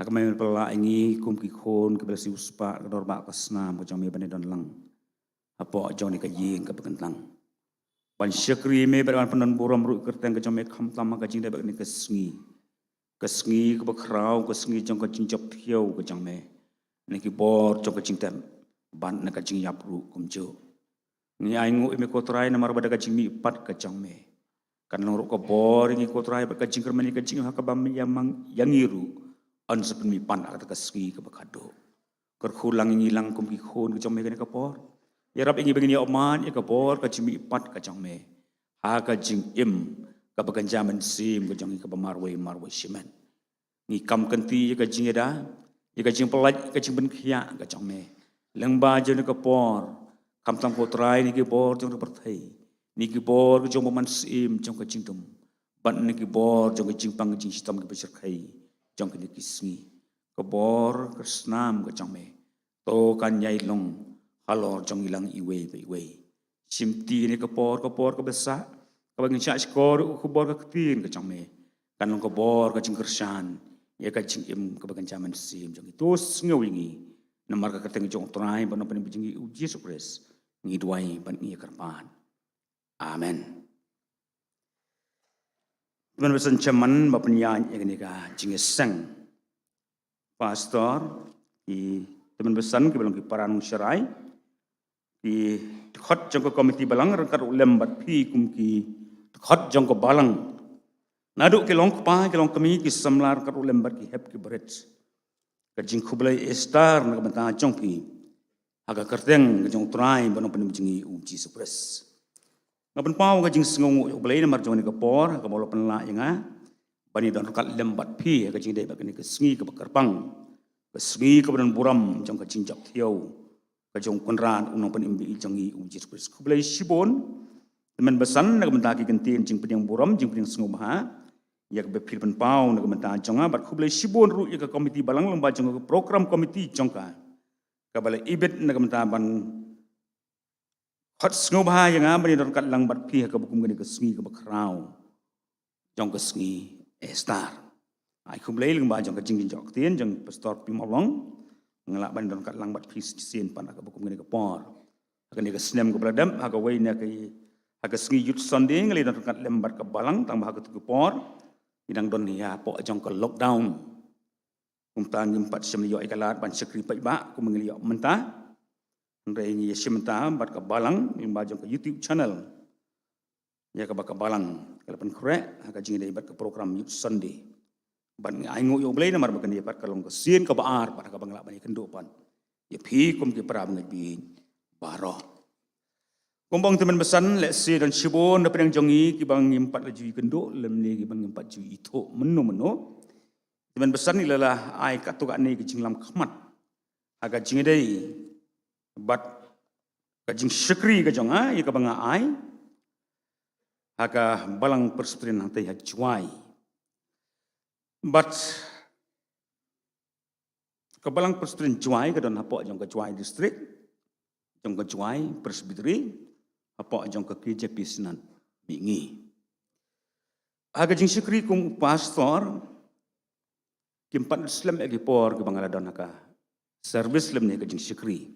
Ak mai pela ingi kum ki khon ke belsi uspa ka dor ba ka snam ko jong me ban don lang. Apo jong ni ka ying ka bakan lang. Ban syakri me ban penon buram ru kerteng ka jong me kham tam ka jing de bak ni ka sngi. Ka sngi ka ba krau ka sngi jong ka jing jop thiau ka jong me. Ni ki bor jong ka jing tem ban na ka jing yap ru kum jo. Ni aingu ime ko trai na mar bada ka jing mi pat ka jong me. Kan long ro ko bor ngi ko trai ba ka jing kermani ka jing ha ka bam yamang yangiru an sepen mi pan ka ka ski ka bakado. Ker khulang ngi lang kum ki khon ka jong me ka por. Ya rab ingi begini oman ya ka bor ka jing mi pat ka jong me. Ha ka jing im ka bakan jaman sim ka jong ka marwe shimen. Ni kam kanti ya ka jing da ya ka jing pelaj ka jing ben khia ka jong me. Lang ba je ka por kam tam ko trai ni ki bor jong per thai ni ki bor jong man sim jong ka jing tum ban ni ki bor jong ka jing pang jing sistem ki besar khai jong ka ni ki sngi ka bor ka snam ka jong me to kan yai long halor jong ilang iwe sim ti ni ka por ka besa ka bang cha skor ku bor ka tin ka jong me kan long ka bor ka jing kersan ya ka jing im ka bang jaman sim jong itu sngi namar ka kateng jong trai ban pan bijing Yesus Kristus ngi duai ban ngi karpan amen ban besan chaman ba penyan ini ka jing sang pastor di teman besan ke belum ki paran syarai di khot jong ko komiti balang rangkat ulem bat pi kum ki khot jong ko balang nadu ke long pa ke long kami ki samlar kat ulem bat ki hep ki beret kajing kublai estar na kabanta jong pi aga kerteng kajong trai banong panim jingi Yesus Kristus ngapan pau kajing sengongu kublai na marjong ni kapor ka bolo penla yanga bani don kat lembat pi kajing dai bakani ke sngi ke bakarpang ke sngi ke badan buram jong kajing jak thiau kajong konran unong panim bi jingi Yesus Kristus kublai sibon teman besan na kabanta ki kentin jing pedang buram jing pedang sengomha ya ke Philippine pau na kamanta jonga bat khublai sibon ru ya ke komiti balang lomba jonga program komiti jongka ka bala ibet na kamanta ban hot sngoba yang bani don kat lang bat phi ka bukum gani ke sngi ka bakrau jong ke sngi estar ai khublai lomba jong ka jing jok tien jong pastor pimolong ngala bani don kat lang bat phi sien pan ka bukum gani ke por ka ni ke snem ka bladam ka wei na ke ka sngi yut sunday ngali don kat lembat ka balang tang ba ka tu por idang don ya po jong ko lockdown kumtan ngimpat sem yo ikalat ban sekri pai ba ku mengliyo menta ndai ni sementa bat ka balang imba jong ko YouTube channel ya ka ba ka balang kalapan kre ka jing dai bat ka program youth sunday ban ai ngo yo blai na mar ba kan ya bat ka long ko sien ka baar pat ka bangla ban kendo pan ya phi kum ki pra ngai bi baro. Kumbang teman besan let's say dan shibon dapat yang jongi kibang impat laju kendo lemni kibang impat ju itu menu. Teman besan ni lelah ai katuk ni kecing lam khmat. Aga jing dei but kajing syukri ka jonga ya kabang ai. Aga balang persutrin nang tei juai. But kabalang persutrin juai ka don hapok jong ka juai district. Jong ka juai presbytery. Apa jong ke KJP Sinan bingi. Aga jing syukri kum pastor kimpat Islam agi por ke Bangladesh naka service lem ni ke jing syukri.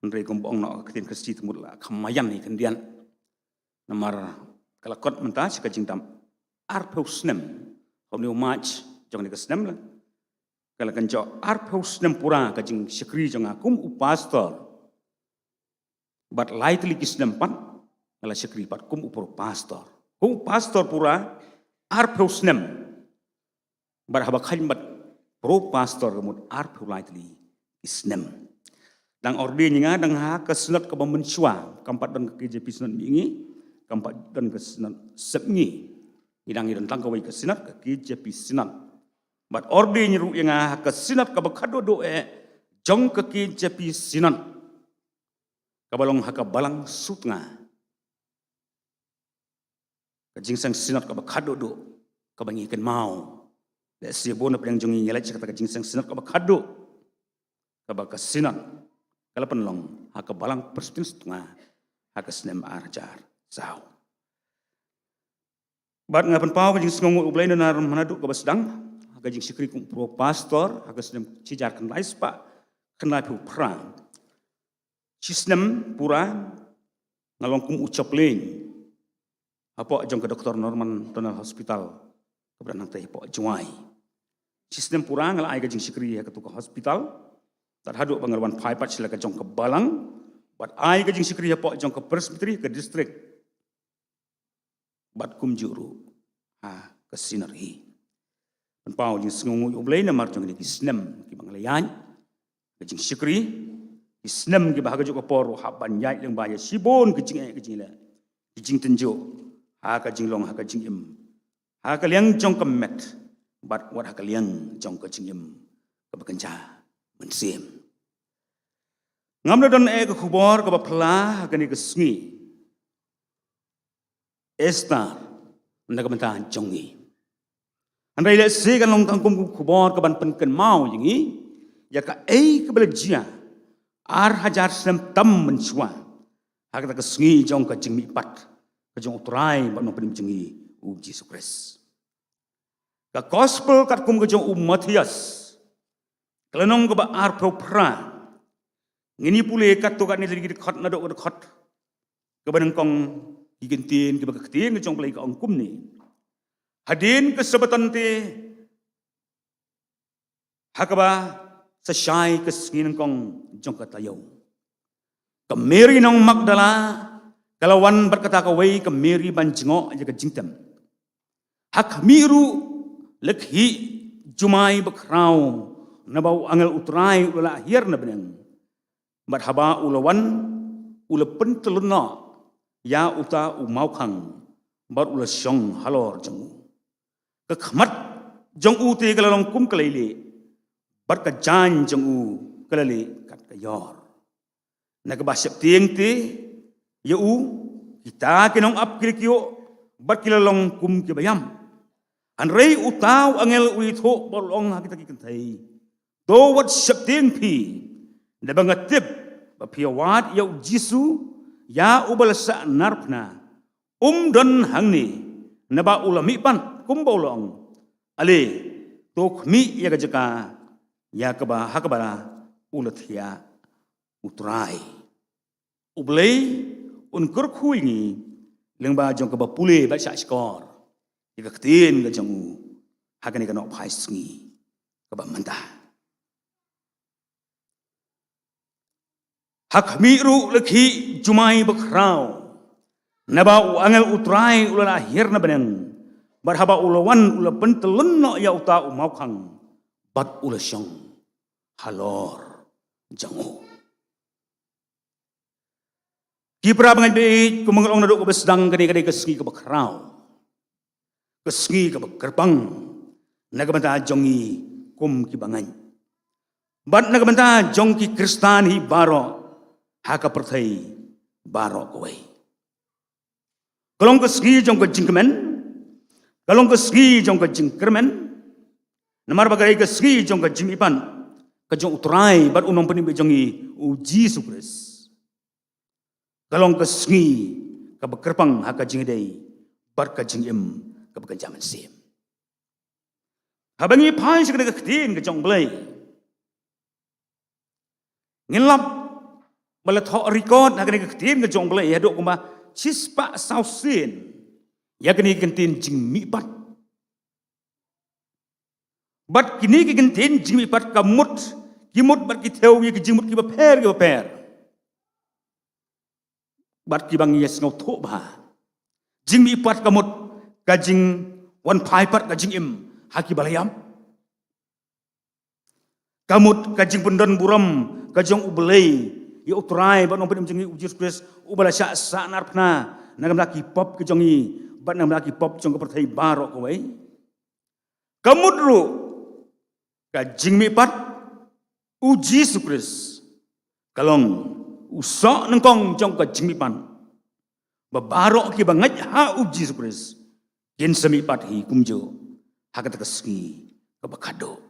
Ndrei kum bong nak ketin kesti temut la kamayan ni kendian. Namar kalakot mentas ke jing tam arpusnem. Hom ni umaj jong ni kesnem la. Kalakan jo arpusnem pura ke jing syukri jong akum pastor. But lightly kisnem pan ngala syukri pat kum upur pastor. Kum pastor pura arpusnem. Bar haba khalim bat pro pastor gemut arpu lightly kisnem. Dang orde nyinga dang ha kesenat ke bamensyua kampat dan ke KJP Sinan bingi kampat dan ke Sinan sepngi. Idang idan tang kawai kesenat ke KJP Sinan. But orde nyiru yang ha kesenat ke bakado doe jong ke KJP Sinan. Kabalong haka balang sutnga. Kajingsang sinat kaba kado do. Kabangi ikan mau. Lek sibo na pedang jongi ngelak kata kajingsang sinat kaba kado. Kaba kasinat. Kala penlong haka balang persutin sutnga. Haka sinem arjar sao. Bat ngapan pau kajingsang ngungut ublay na manaduk kaba sedang. Haka jing sikri kum pro pastor. Haka sinem cijar kenlai sepak. Kenlai pu perang. Cisnem pura ngalong kum ucap lain. Apa jong ke Dr. Norman Donald Hospital keberan nang teh po juai. Cisnem pura ngal ai gajing sikri ke tukang hospital. Terhaduk pengaruan paipat sila ke jong ke balang. Bat ai gajing sikri po jong ke presbytery ke distrik. Bat kum juru ke sinari. Penpau jing sengungu ublay na mar jong ni kisnem ki banglayan. Gajing sikri Isnem ke bahagia juga poru haban yai yang bahaya sibon kecing la kecing tenjo ha ka jinglong ha ka jingim ha ka liang jong kemet bat wat ha ka liang jong ka jingim ka bekenca mensim ngam don ke khubor ka bapla ha ka ni ke sngi esta nda ka menta jongi andai le se kan long tangkum khubor ka ban penken mau jingi ya ka ka belajia ar hajar sem tam mensua. Hak tak kesengi jong ke jeng mipat. Ke jong uturai bat nopenim jengi Yesus Kristus. Ke gospel kat kum ke jong Matius. Kelenong ke ba ar propra. Ngini pule kat tu kat ni lagi dekat nadok ke dekat. Ke banang kong higentin ke keketin ke jong pelai ke ongkum ni. Hadin ke sebatan te. Hak ba sesai kesengin kong jong katayo. Kemiri nong Magdala kalawan berkata kawai kemiri banjengok aja kejingtem. Hak miru lekhi jumai bakrau nabau angel utrai ula akhir na beneng. Berhaba ulawan ula penteluna ya uta umaukang bar ula syong halor jengu. Kekhamat jong ute kalalong kum kalaili. Berkajan jengu kelali kat kayor. Nak basyap tiang ti, yau kita kenong ap kirikyo berkilalong kum kibayam. Anrei utaw angel uitho bolong kita kikentai. Do wat syap tiang pi, nabangatip bapiawat yau jisu ya ubalasa narpna. Don hangni naba ulami pan kumbolong. Ale tok mi ya kajaka. Ya keba hakabala ulat ya utrai. Ublay unkur kuingi lengba jong keba pule baca skor. Jika ketin ke jongu hakani kanok paisngi keba mentah. Hak miru lekhi jumai bakrau. Naba angel utrai ulan akhir na beneng. Barhaba ulawan ula pentelun no ya uta umaukang. Bat ula syong halor jangu. Kipra bangai be kumangong naduk ko besdang kani kesengi ke bakrau. Kesengi ke gerbang. Nagamanta jongi kum ki bangai. Bat nagamanta jongki Kristan hi baro haka perthai baro kowe. Kalong kesengi jong ke jingkemen. Kalong kesengi jong ke jingkermen. Namar bagai kesengi jong ke jimipan. Kajong uturai bat unong penimbe jongi uji sukres. Kalong kesengi ke bekerpang haka jingidei bat ka jingim ke bekenjaman sim. Habangi pai sekena ke ketin ke jong belai. Ngilap bala thok record haka ke ketin ke jong belai hadok kuma cispa sausin. Ya kini kentin jing mi bat. Bat kini kentin jing mi bat kamut. Kimut bat ki theo ye ki jingmut ki baper. Bat ki bang yes ngau thok ba. Jing mi bat kamut ka jing wan pai pat ka jing im haki balayam. Kamut ka jing pendon buram ka jong ubelai ye utrai bat nong pedem jing ujis kres ubala sya sa narpna nagam laki pop ke jongi bat nagam laki pop jong ke perthai barok kowe. Kamut ru ka jing mi pat uji sukres kalong usok nengkong jong ka jimipan babarok ki bangat ha uji sukres kin semipat hi kumjo hakat kesengi ke bakado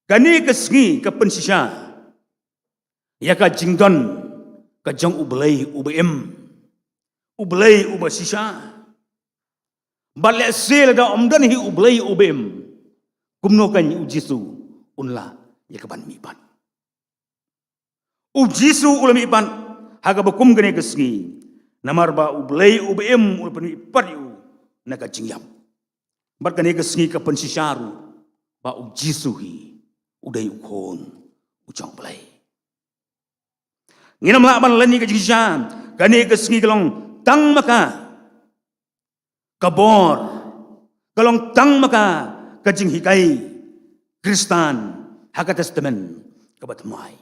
kani kesengi ke pensisa ya ka jingdon ka jong ubelai ubem ubelai ubasisa balek sel da omdan hi ubelai ubem kumno kan uji su unla ya keban mipan. Ujisu ulam mipan haga bakum gane kesengi. Namar ba ublay ubem ulpan mipan yu naga jingyam. Bar gane kesengi ke pensisaru ba ujisu hi uday ukon ucang blay. Nginam laban lani ke jingyam gane kesengi kalong tang maka kabor kalong tang maka kajing hikai Kristan haka testament kabatmai.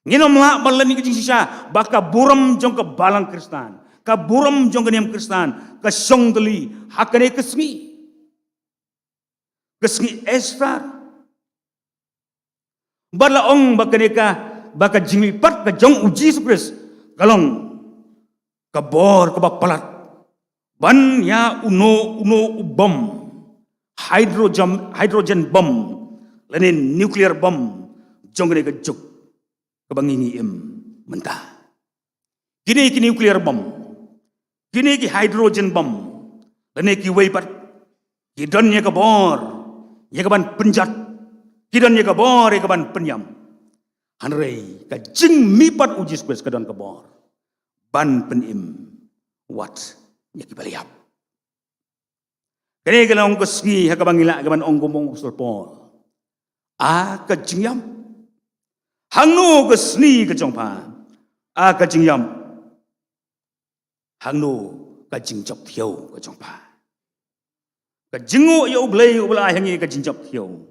Nginom la balani kajing sisa baka buram jong ke balang Kristan, ka buram jong ke niam Kristan, ka songdeli hakane kesengi. Kesengi Esther. Balaong bakane ka baka jingli pat ka jong uji sukres kalong ka bor ka bapalat ban ya uno ubom hydrogen bomb lanin nuclear bomb jongene ke juk kebangingi mentah kini nuclear bomb kini ki hydrogen bomb lanin ki weipat ki donnya ke bor ya keban penjat ki donnya ke bor ya keban penyam hanrei ka jing mipat uji sukres ke don ke bor ban penim wat ya ki baliap. Kini kalau orang kesengi hakabangila kaman orang gomong usul Paul. Ka jingyam. Hangno kesni ke jongpa. Ka jingyam. Hangno ka jingjop thiau ke jongpa. Ka jingu ya ublay ubla hangi ka jingjop thiau.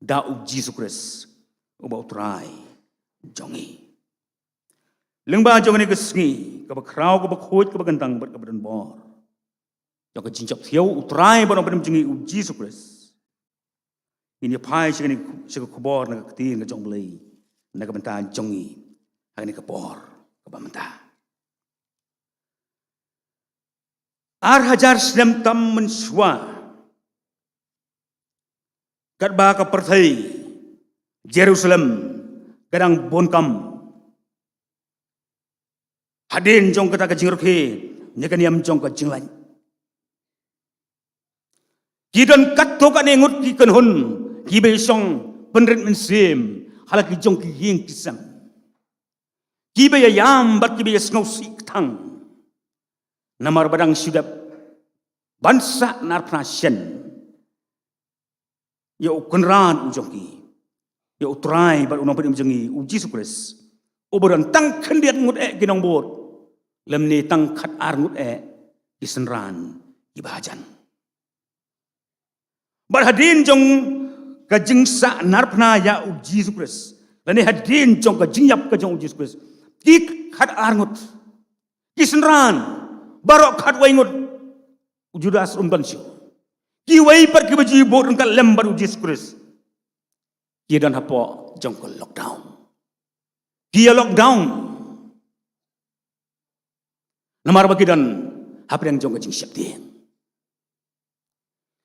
Da uji sukres uba utrai jongi. Lengba jongani kesengi ka bakrau ka bakhoj ka bagantang bat ka badan bor. Jong ka jingjop thiau utrai ba nong jingi uji sukres. Ini pai sigani siga kubor na ketin ka jong blai na ka banta jongi hagani ka por ka bamanta. Ar hajar sedem tam mensua kat ba ka perthai Jerusalem kadang bonkam hadin jong kata ka jingrokhe nyakaniam jong ka jinglan. Kidan katto ka nengut ki kanhun ki besong penrit mensim halak ki jong ki yeng kisang ki be yam bat ki be snau sik thang namar badang sidap bansa narpna shen ya ukunran ujong ki ya utrai bat unong padim jengi uji sukres oboran tang khendiat ngut ginong bot lemni tang khat ar ngut isenran ibajan. Berhadin jong kajing sa narpna ya uji sukres. Lani hadin jong kajing yap kajong uji sukres. ki khat arngut ki senran barok khat waingut Judas umban sio ki wai par ki baji bot ngkal lem baru Jesus Christ ki dan hapo jong ko lockdown ki lockdown namar bagi dan hap yang jong ka jing siap tiang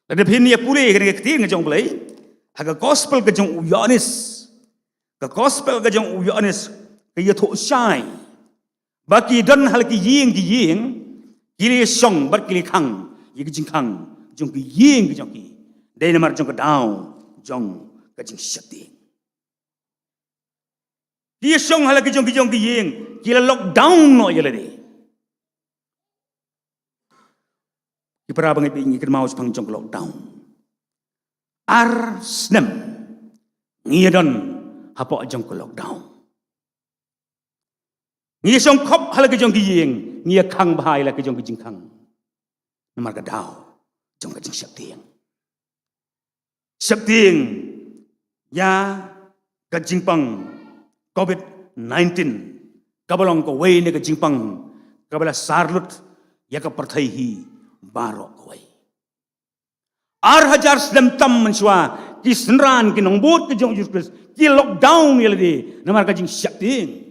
Lada pini ya pule kena keting ke jong belai, haga gospel ke jong uyanis, ke gospel ke jong uyanis ke yato shai, baki dan hal ki ying, kiri song bar kiri kang, ye ke jing kang, jong ki ying ke jong ki, day namar jong ke dau, jong ke jing syati. Kiri song hal ki jong ki ying, kira lockdown no ye lade. Ipara bangai pingi ker mau sepang jong lockdown. Ar snem ngiyadon hapo jong lockdown. Ngiya song kop hala ke jong yeng ngiya kang bahai la ke jong jing kang. Namar ka daw jong ka jing syaptieng. Syaptieng ya ka jing pang COVID-19 kabalong ko way ne ka jing pang kabala sarlut ya ka parthai hi barok kawai. Ar hajar sedem tam mensua ki senran ki nongbut ke jong Jesus Christ ki lockdown ya ladi namar ka jing syakting.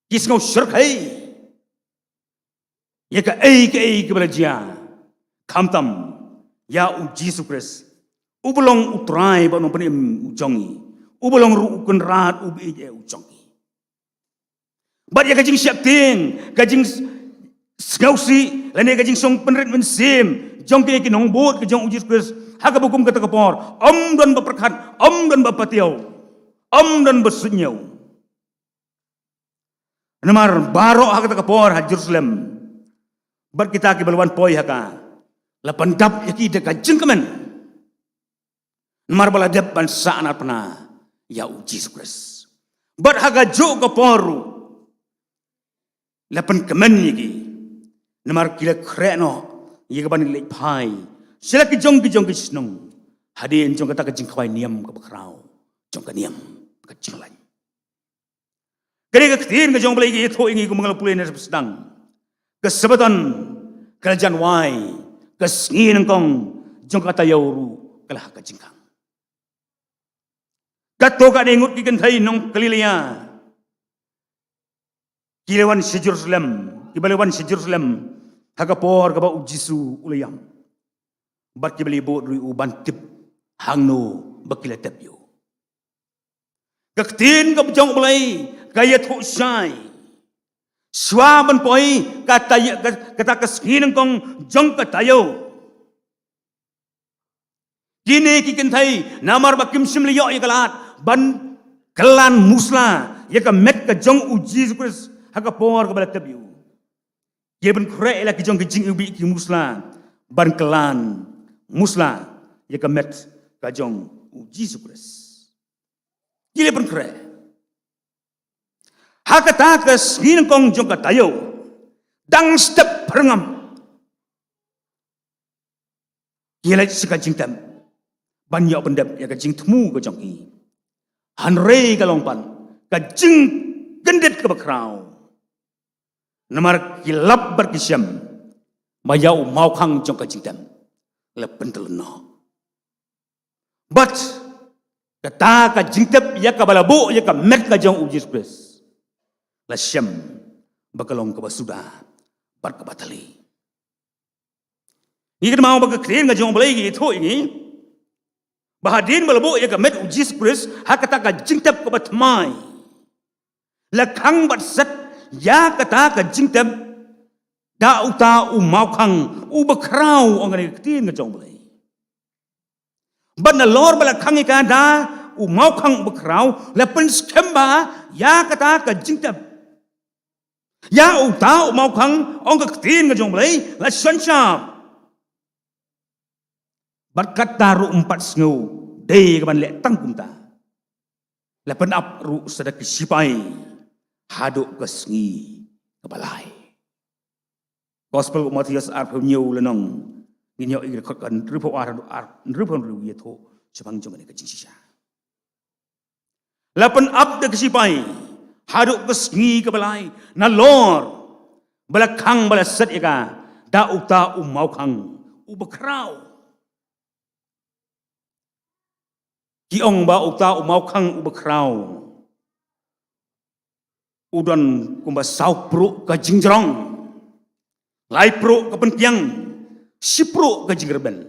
Ki sngau syarkai ya ka ei ke belajar kamtam ya u Jesus Christ ubelong utrai ba no penim ujongi ubelong ru ukun rat ubi je ujongi. Ba ya ka jing syakting ka jing Skausi, lene kajing song penrit mensim, jong ke nong bot ke jong Jesus Christ, haka bukum kata kapor, dan berperkat, dan berpatiau, dan bersunyau. Namar baro haka kata kapor ha Jerusalem, bar kita ke balwan poi haka, lapan dap yaki deka jengkemen. Namar bala dep ban saanat pena, ya Jesus Christ. Bar haka jo kaporu, lapan kemen yaki. Namar kila kreno ye ka bani lek pai sila ki jong ki snong hadin jong kata ka jing khwai niam ka bakrau jong ka niam ka jing lai kare ka tin ka jong blai ki tho ingi ku mangal pule ne sedang ka sabatan ka jan wai ka ngin kong jong kata yauru kala ka jing kang ka to ka dengut ki kan thai nong kalilia kilawan si Jerusalem kibaliwan si Jerusalem hagapor kaba ujisu ulayam bat kibali bo rui uban tip hangno bakila tepyo kaktin ka jong ulay kaya tho sai swaban poi kata kaskin kong jong katayo kini kikin thai namar bakim simliyo ikalat ban kelan musla yaka met ka jong uji Kristus hagapor kabala tepyo Ye ben kre la ki jong ki jing ubi ki musla ban kelan musla ye ka met ka jong u Jesus Christ. Ye ben kre. Hakata ka skin kong jong ka tayo dang step perngam. Ye la sika jing tam ban yo pendep ye ka jing temu ka jong ki. Han rei ka longpan ka jing gendet ka bakrau. Namar kilap berkisyam mayau mau kang jong ka jingtam le pentelno but kata ka jingtap ya ka balabo ya ka met ka jong Jesus Christ la syam bakalong ka basuda bar ka batali ingin mau baka kren ka jong balai gi tho ini bahadin balabo ya ka met Jesus Christ hakata ka jingtap ka batmai la kang bat sat ya kata ka jingtem da uta mau kang bakrau angani ketin ngajong boleh ban na lor bala kang ka da mau kang bakrau la pen skemba ya kata ka jingtem ya uta mau kang ong ketin ngajong boleh la shansham berkat taru 4 sngo dei ka ban le tang kumta la pen ap ru sadak sipai haduk kesngi kebalai. Gospel Matius arp nyu lenong nginyo igre kan rupo arp rupo ru yeto sepang jong ne kecing sisa. Lapan up de kesipai haduk kesngi ke balai na lor belakang balaset ika da ukta mau kang ubekrau ki ong ba ukta mau kang ubekrau udan kumba sau pro ka jingrong lai pro ka pentiang si pro ka jingrben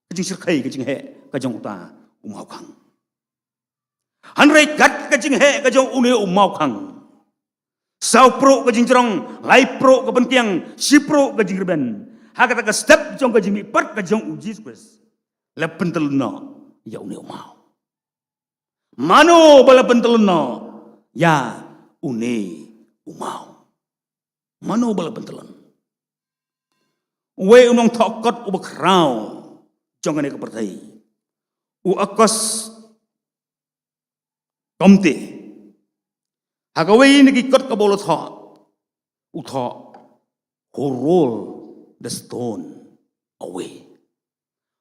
ka jing sirkai ka jing he ka jong ukta mau kang hanrei gat ka jing he ka jong une mau kang sau pro ka jingrong lai pro ka pentiang si pro ka jingrben hakata ka step jong ka jing pat ka jong uji Kristus la pentelno ya une mau mano bala pentelno ya une umau mano bala pentelon we unong thokot ubakrau jongane ka pertai u akos komte hagawe ni kot ka bolo tho u tho who roll the stone away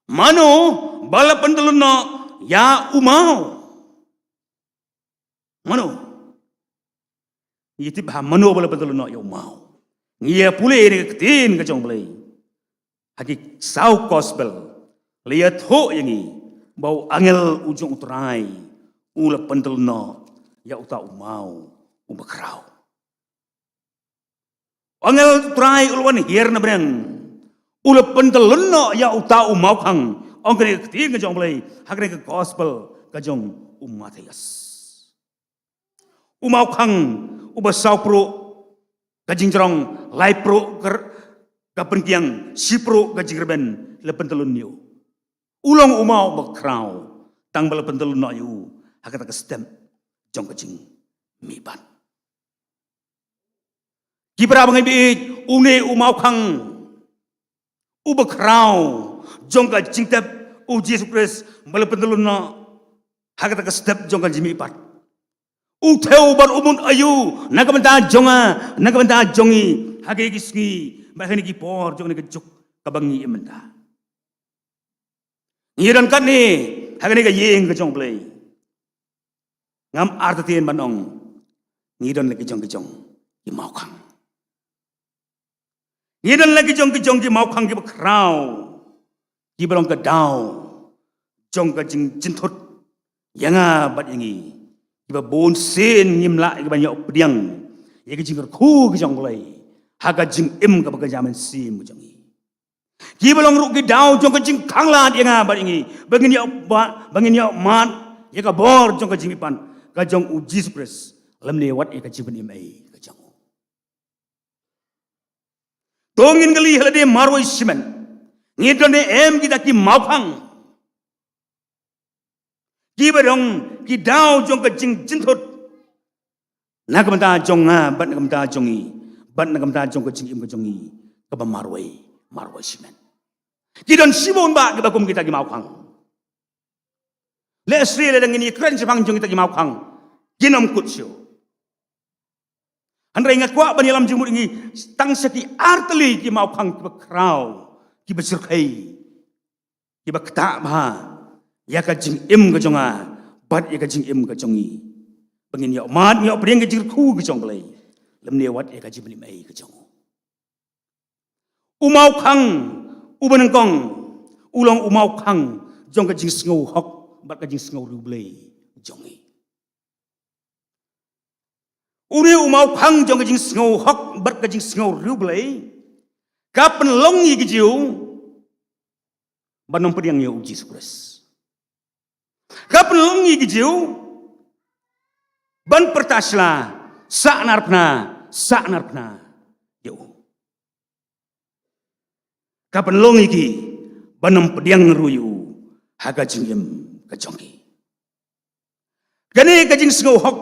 mano bala pentelon ya umau mano yiti bah mano bala pentelon ya umau ngia pule ni ketin ka jong play haki sau gospel lihat ho yangi bau angel ujung utrai ula pentelno ya uta umau ubakrau angel utrai ulwan hier na breng ula pentelno ya uta umau kang ongkre ketin ka jong play hakre ka gospel ka jong Matius umau kang ubasau pro ka jingrong lai pro kapentiang sipro gajirben lepentelun yu ulong umau bakrau tang bala pentelun no yu hakata kestem jong kajing miban kibra bangai bi une umau kang ubakrau jong kajing tep u Jesus Christ bala pentelun no hakata kestem jong kajing miban u theu bar umun ayu nakamanta jongi hage gisgi bahani ki por jong ni kejuk kabangi emenda ngiran kan ni hagani ka yeng ke jong play ngam artatien banong ngidan lagi jong ki mau kang ngidan lagi jong ki mau kang ki bakrau ki balong ka dau jong ka jing jinthot yanga bat yangi ki ba bon sen ngimla ki banyak pediang ye ki jing khu ki jong play haga jing im ka baga jaman si mujangi ki balong ru ki dau jong ka jing khangla dia nga ba ingi bangin ya mat ye ka bor jong ka jing pan ka jong u Jesus Christ lam ne wat ye ka jiban im ai ka jong tongin gali halade marwa simen ngi donde em kita ki maukhang ki balong ki dau jong ka jing jinthot nakamta jong nga bat nakamta jongi ban nagam ta jong ka jing im ka jongi ka ba marwai simen kidon simon ba ka kum kita gi mau khang le sri le ngini kren jang jong kita gi mau khang ginom kutsyo andrai ngakwa ban yalam jumur ngi tang saki arteli gi mau khang ki ba krau ki ba sirkai ki ba kta ba ya ka jing im ka jonga bat ya ka jing im ka jongi bangin ya mat ya breng ka jir khu ka jong play lam ne wat eka jibli mai ka jong umau khang ubanang kong ulong umau khang jong ka jing sngo hok bat ka jing sngo rublei jongi ure umau khang jong ka jing sngo hok bat ka jing sngo rublei kapan longi ki jiu banom pediang ye Jesus Christ kapan longi ki jiu ban pertasla saknarpna yo kapan longi ki banam pediang ruyu haga jingem kajongi gane kajing sngo hok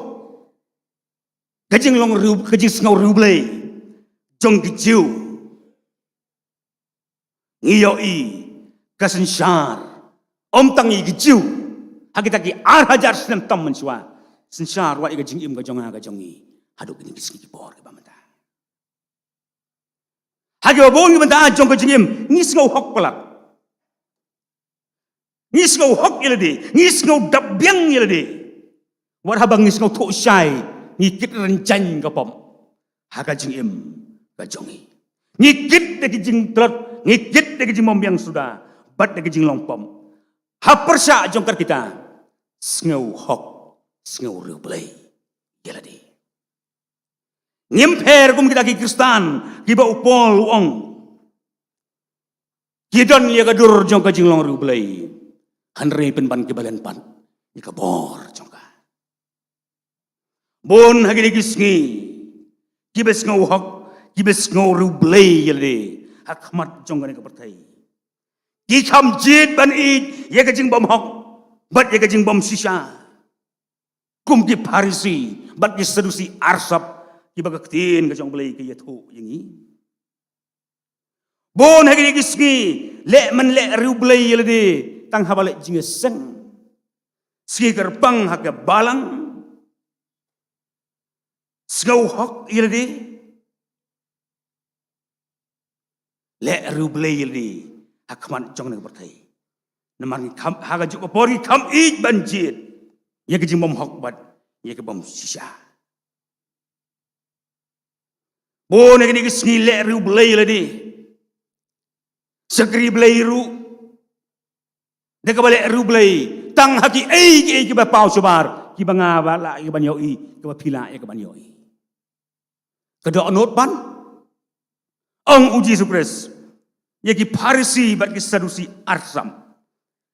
kajing long ru kajing sngo rublei jong ki jiu ngiyo i kasensyar om tangi ki jiu hagita ki hajar senam tam mensua sensyar wa i kajing im kajonga kajongi haduk ini kisah kipor ke bamanda. Hagi babon bamanda jong ke jingim ngis ngau hok pelak. Ngis ngau hok ilade, ngis ngau dab biang ilade. Wat habang ngis ngau thuk syai, ngikit rencang kapom. Haka jing im, kajongi. Ngikit deki jing telot, ngikit deki jing mombiang sudah, bat deki jing longpom. Hapersya jongkar kita, sngau hok, sngau riu belai, geladi. Ngimper kum kita ki Kristan, kiba upol uong. Kidon liya kadur jongka jing long riu belai. Hanrei penpan kibalen pan, ika bor jongka. Bon hagi digisngi, kibes ngau hok, kibes ngau riu belai geladi. Hakmat jongka ni kapertai. Kikam jid ban id, ya kajing bom hok, bat ya kajing bom sisa. Kum ki parisi, bat ki sedusi arsap, ki bagaktin kajong belai ki yatu yangi. Bon hagi digisngi, le man le riu belai geladi, tang habalik jingeseng. Ski gerbang haka balang, sngau hok geladi, le riu belai geladi. Hakman jong nang bertai. Namang kam haga juk pori kam id banjir. Ya ke jing bom hok bat, ya ke bom sisa. Bo ne ke sni le riu belai ladi. Sekri belai ru. De ke balik riu belai. Tang haki ki ba pau sebar. Ki ba ngaba la ki ban yoi, ki ba pila ya ke ban yoi. Kedok not ban. Ong uji Yesus ya ki parisi bat ki sadusi arsam.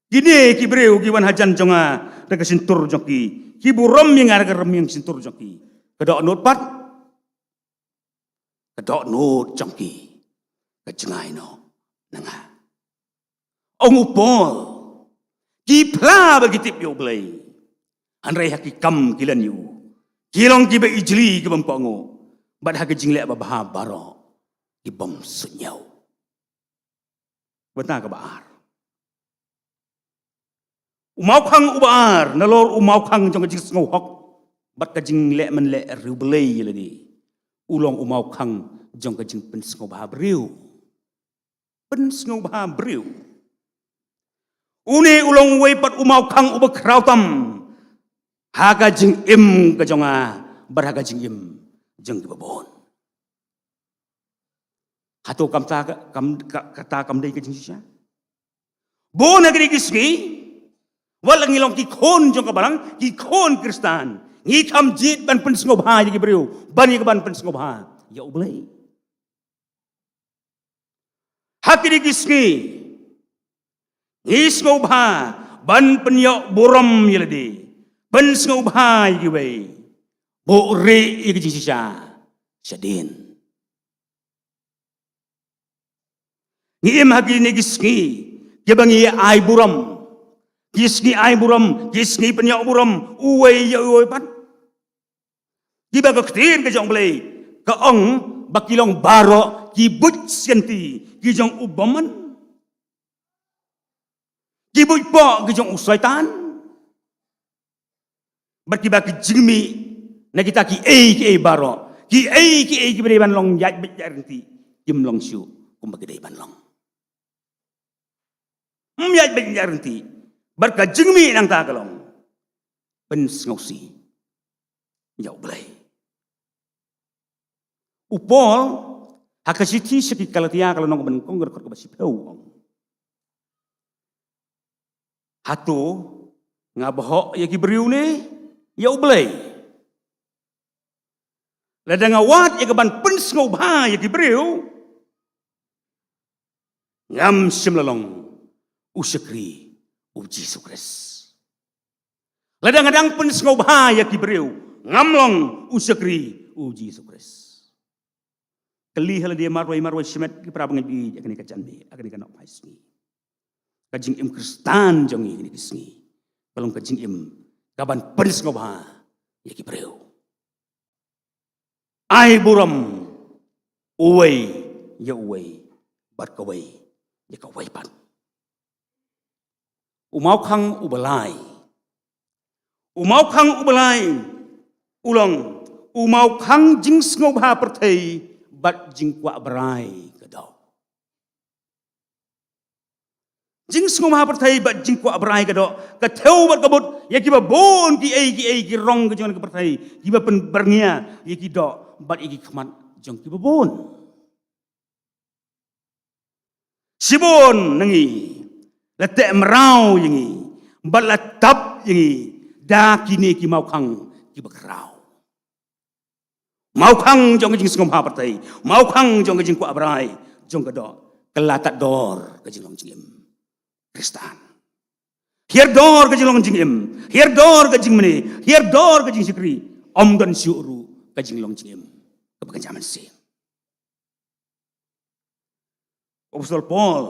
Gini ki breu ki wan hajan jonga daga sintur joki. Ki burom yang ada rem yang sintur joki. Kedok not pat. Kedok not joki. Kejengai no nanga. Ong upol. Ki pla bagi tip yo belai. Andrai haki kam kilan yu. Kilong ki ba ijli ki bampango. Bat haki jingle ba baha baro. Ki bom sunyau. Betah ke baar. Umau kang ubar, nalor umau kang jong kajing ngau hok, bat kajing le men le riu belai lagi. Ulong umau kang jong kajing pen ngau bah briu. Pen ngau bah briu. Uni ulong wei pat umau kang uba krautam. Haga jing im kajonga, bar haga jing im jong kibabon. Hato kata kam dai ke jinsya. Bo negeri kisgi walang ilong ki kon jong kabalang ki kon Kristan. Ngi kam jit ban pen ngobha ji briu. Ban ye ban pen ngobha. Ya ublai. Hati kisgi. Ngi ngobha ban pen yo borom yeledi. Pen ngobha ji wei. Bo re ye jinsya. Syadin. Ngiem hagi ni gisngi, kebangi ai buram, gisngi ai buram, gisngi penyak buram, uwe ya uwe pan. Kiba kektir ke jong belai, ke ong bakilong baro, kibut senti, kijong ubaman, kibut po kijong usaitan, berkiba kijimi, na kita ki baro, ki beriban long yat berjanti, kim long syu, kumbagi ban long. Myat benjaranti berka jengmi nang ta kalong pen ngausi jau belai upol hakasiti seki kalatia kalau nong ben kongger kor basi peu hatu ngaboh ya ki briu ne jau belai ladang awat ya keban pen ngau ba ya ki briu ngam simlalong usyakri uji sukres. Ladang-ladang pun sengau bahaya kibriu. Ngamlong usyakri uji sukres. Kali hala dia marwai simet ki prabangan bi akan ikacan bi akan ikanok paisni. Kajing im Kristan jongi ini kisni. Kalau kajing im kaban pun sengau bahaya ya kibriu. Ai buram uwei ya uwei bat kawai ya kawai pan. Umau kang ubalai. Umau kang ubalai. Ulang. Umau kang jing sengau bah pertai. Bat jing kwa berai kedau. jing sngom ha perthai bat jing kwa brai ka do ka theu bat kabut ya ki ba bon ki ai ki rong ka jong ka perthai ki ba pen bernia ya ki do bat ki khmat jong ki ba bon sibon nangi la te mrau yingi bat la tap yingi da kini ki mau khang ki ba krau mau khang jong ka jing sngom ha perthai mau khang jong ka jing kwa brai jong ka do kelatat dor ka jing long jing Kristan. Hier dor ka jing long jing im, hier dor ka jing mene, hier dor ka jing sikri, om dan syuru ka jing long jing im. Kebakan zaman si. Apostol Paul,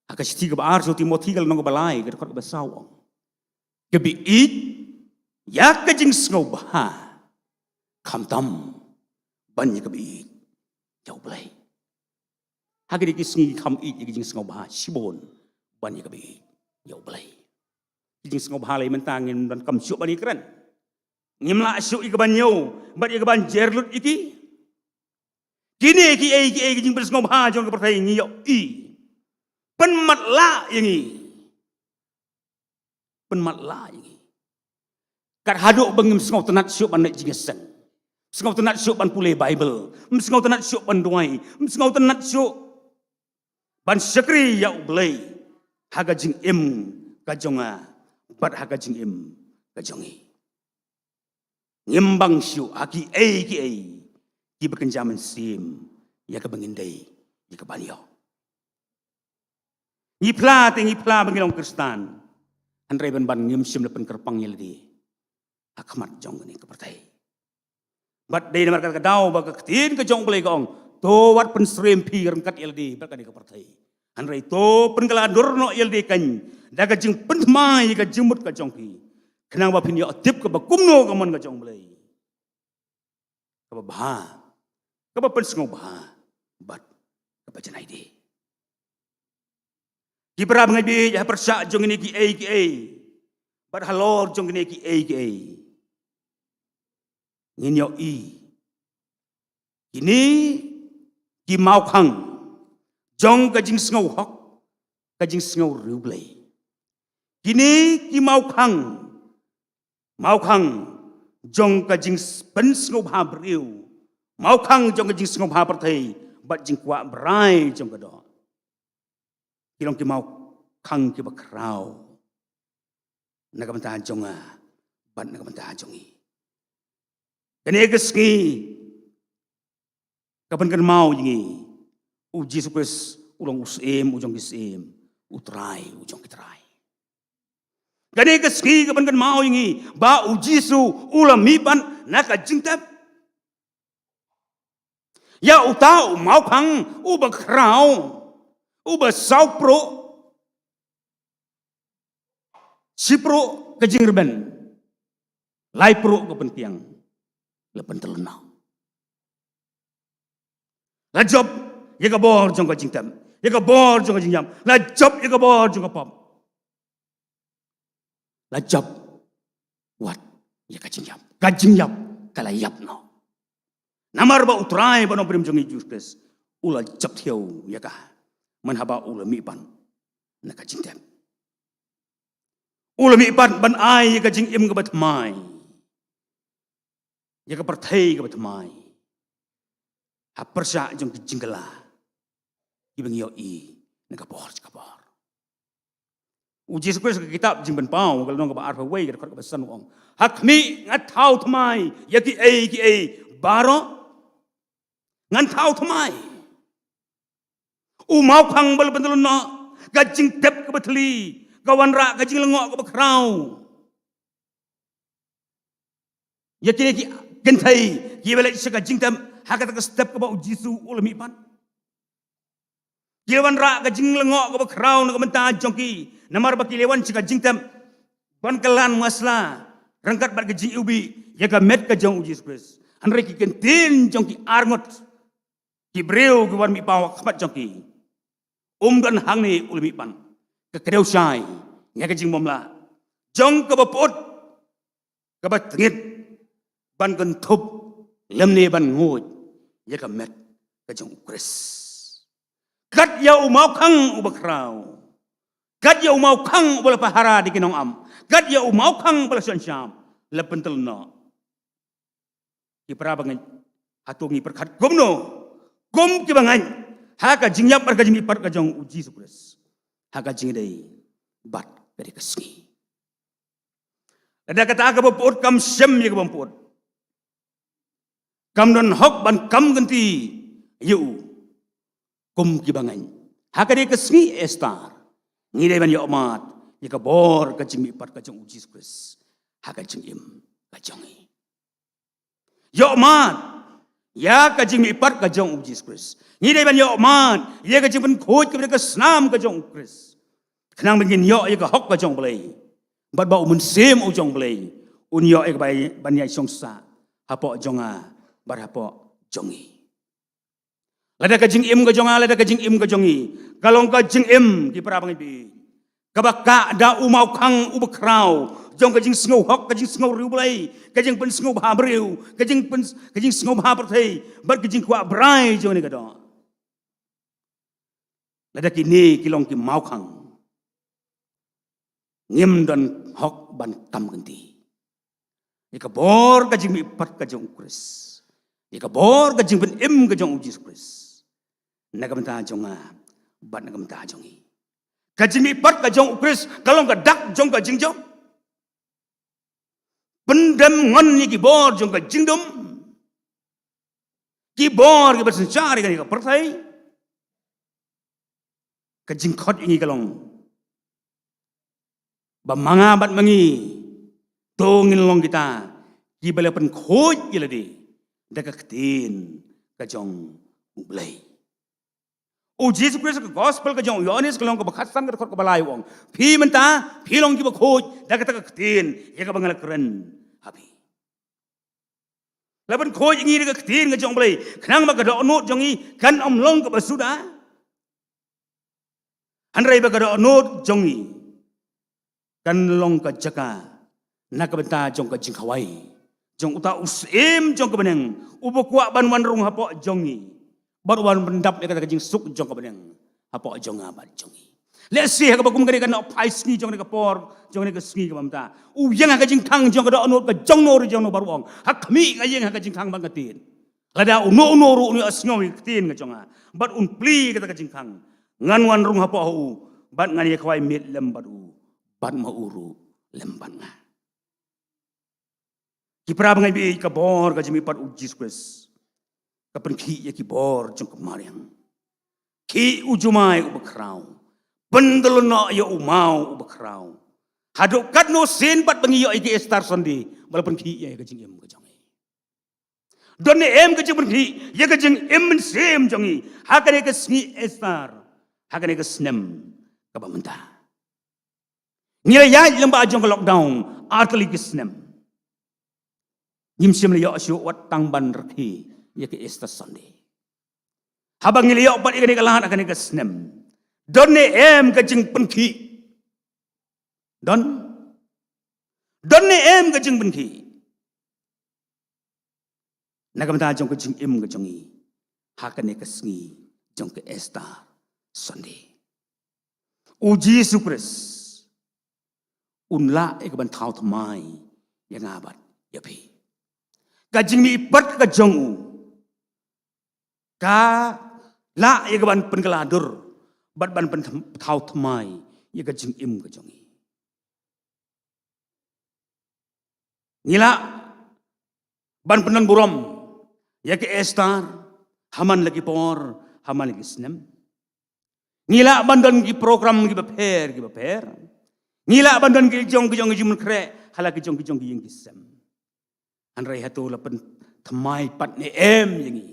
aka siti ka baar so Timothy ka nong balai ka ka basaw. Kebi it ya ka jing sngau bah. Kam tam ban ya kebi it. Jauh belai. Hagiri kisngi kam it ya jing sngau bah sibon. Bani kabi yau belai. Jing sengau balai mentangin dan kam syuk bani keren. Ngimla syuk ikaban yau, bat ikaban jerlut iki. Kini ki jing bersengau bah jong kepertai ngiyau i. Penmat la yangi. Penmat la yangi. Kat haduk bengim sengau tenat syuk ban jing seng. Sengau tenat syuk ban pulih Bible. Sengau tenat syuk ban duai. Sengau tenat syuk ban syakri yau belai. Haga jing im kajonga bat haga jing im kajongi ngimbang syu aki ki bekenjaman sim ya ka bengindai ya ka banyo ni pla bengilong Kristan andrai ban ngim sim lepen kerpang yeldi akmat jong ni ka pertai bat dei namar ka dau ba ka tin ka jong belai gong to wat pen srem pi rengkat yeldi ba ka ni ka pertai Andrai to pengelandur no yeldi kan daga jing pentmai ka jimut ka jongki kenang ba pin yo tip ka ba kumno ka mon ka jong belai ka ba pensngau ba bat ka ba janai di ki pra ngai bi ya persa jong ni ki ai bat halor jong ni ki ai ngin yo i ini ki mau khang jong ka jing sngau hok ka jing sngau rublai kini ki mau khang jong ka jing pen sngau ba briu mau khang jong ka jing sngau ba perthai bat jing kwa brai jong ka do kilong ki mau khang ki ba krau na ka manta jonga bat na ka manta jongi kani ka ski kapan kan mau jingi uji sukses ulang usim ujong kisim utrai ujong kitrai gane keski kapan kan mau ingi ba uji su ulam mipan naka jingtap ya utau mau khang uba krau uba saupro sipro kejingirben lai pro kapan tiang lepen telenau lajob ya ka bor jong ka jingtam ya ka bor jong ka jingyam la job ya ka bor jong ka pop la job wat ya ka jingyam kala yap no namar ba utrai ba no prim jong Jesus ula job thiau ya ka man haba ula mi pan na ka jingtam ula mi pan ban ai ya ka jingim ka bat mai ya ka perthai ka bat mai ha persa jong ki jinggala ibang yo i nagabor. Uji sukses ke kitab jing ben pau kalau nong ka arfa wei ka ka san ong hakmi ngat thau thmai ya ki ai baro ngan thau thmai u mau khang bal bentelun no ka jing tep ka bathli ka wanra ka jing lengo ka bakrau ya ki kenthai ki bela ka jing tem hakat ka step ka ba uji su ulami pan Gilewan ra ka jing lengok ka bakrau na ka menta jongki namar ba kilewan chika jingtam ban kelan masla rangkat bat ka jing ubi ya ka met ka jong uji Kristus anre ki kentin jongki arngot ki breu ki wan mi pawak khamat jongki dan hang ni ulmi pan ka kedeu sai ya ka jing momla jong ka bapot ka bat ngit ban kan thup lem ne ban ngoj ya ka met ka jong Kristus kat ya mau khang ubakrau Gad ya umau kang bola pahara di kinong am. Gad ya umau kang bola syam. Lepen telno. Ki prabangan hatungi perkat gomno. Gom ki bangan. Haka jingyap marga jing ipat ka jong uji sukres. Haka jing dai bat dari kesengi. Ada kata aga bopot kam syam ya bopot. Kam don hok ban kam ganti yu. Gom ki bangan. Haka dari kesengi estar. Ngidai ban ya omat. Ya kabor ka jing ipat ka jong uji sukres. Haka jing im ka jongi. Ya omat. Ya ka jing ipat ka jong uji sukres. Ngidai ban ya omat. Ya ka jing ban khoj ka ka snam ka jong ukres. Kenang begin yo ya ka hok ka jong belai. Bat ba umun sem u jong belai. Un yo ya ka ban ya song sa. Hapo jonga bar hapo jongi. Lada ka jing im ka jonga, lada ka jing im ka jongi. Kalong ka jing im ki para bangi. Kabaka da umau kang ubakrau. Jong ka jing sngau hok ka jing sngau riu belai. Ka jing pen sngau ba briu. Ka jing sngau ba perthei. Bat ka jing kwa brai jong ni ka do. Lada kini kilong ki mau kang. Ngim dan hok ban kam ganti. Ika bor ka jing ipat ka jong ukres. Ika bor ka jing ben im ka jong uji ukres. Nagamta jonga bat nagamta jongi. Ka jing ipat ka jong ukres kalong ka dak jong ka jing jong. Pendem ngon ni ki bor jong ka jing dom. Ki bor ki bersencari ka ni ka pertai. Ka jing khot ingi kalong. Bamanga bat mangi tongin long kita ki bala pen khoj yela di daka ktin ka jong ublai o Jesus Christ ka gospel ka jong Yohanes ka long ka bakhasan ka khot ka balai wong phi menta phi long ki ba khoj daka taka ktin ya ka bangala kren habi laban khoj ngi ka ktin ka jong blai khnang ma ka do no jongi kan om long ka basuda anrai ba ka do no jongi kan long ka jaka nakabenta jong ka jingkawai jong uta usim jong ka beneng ubokwa ban wan rung hapo jongi bar wan bendap ne ka jing suk jong ka beneng hapo jonga ban jongi let's see ka bagum ka no pai sni jong ne ka por jong ne ka sni ka mamta u yang ka jing thang jong ka do no ka jong no ri jong no bar wong hak mi ka yang ka jing thang ban ka tin lada u no no ru ni asngowi tin ka jonga bat un pli ka jing thang ngan wan rung hapo hu bat ngani khawai mit lem bat u bat ma uru lemban nga. Ki prabangai bi ka bor ka jimi pat uji sukres. Ka penki ya ki bor jong kemariang. Ki ujumai ubakrau. Pendelono ya umau ubakrau. Hadok kat no sin pat bangi ya iki estar sandi. Bala penki ya ka jing em ka jongi. Don ne em ka jing penki ya ka jing em men sem jongi. Hakane ka sngi estar. Hakane ka snem ka bamenta. Nilai lemba ajong ke lockdown artli kisnem. Nyimsim liyo asyo wat tang ban rki ya ke esta Sunday. Habang niliyo pat ikani kalahan akan ikasnem. Don ne em ka jing penki. Don ne em ka jing penki. Nagamta ajong ka jing em ka jongi. Hakan ikasngi jong ke esta Sunday. Uji Sukres. Unla ikaban tau tamai yang abat yapi. Kajing mi ipat ka jongu. Ka la ikaban penkeladur bat ban pen tau tamai ya kajing im ka jongi. Ngila ban penan burom ya ke estar haman lagi por haman lagi snem. Ngila ban dan ki program ki beper. Ngila bandan ki jong jimun kre hala ki jong yang kisam. Anrai hatu lapen thamai pat ne em yangi.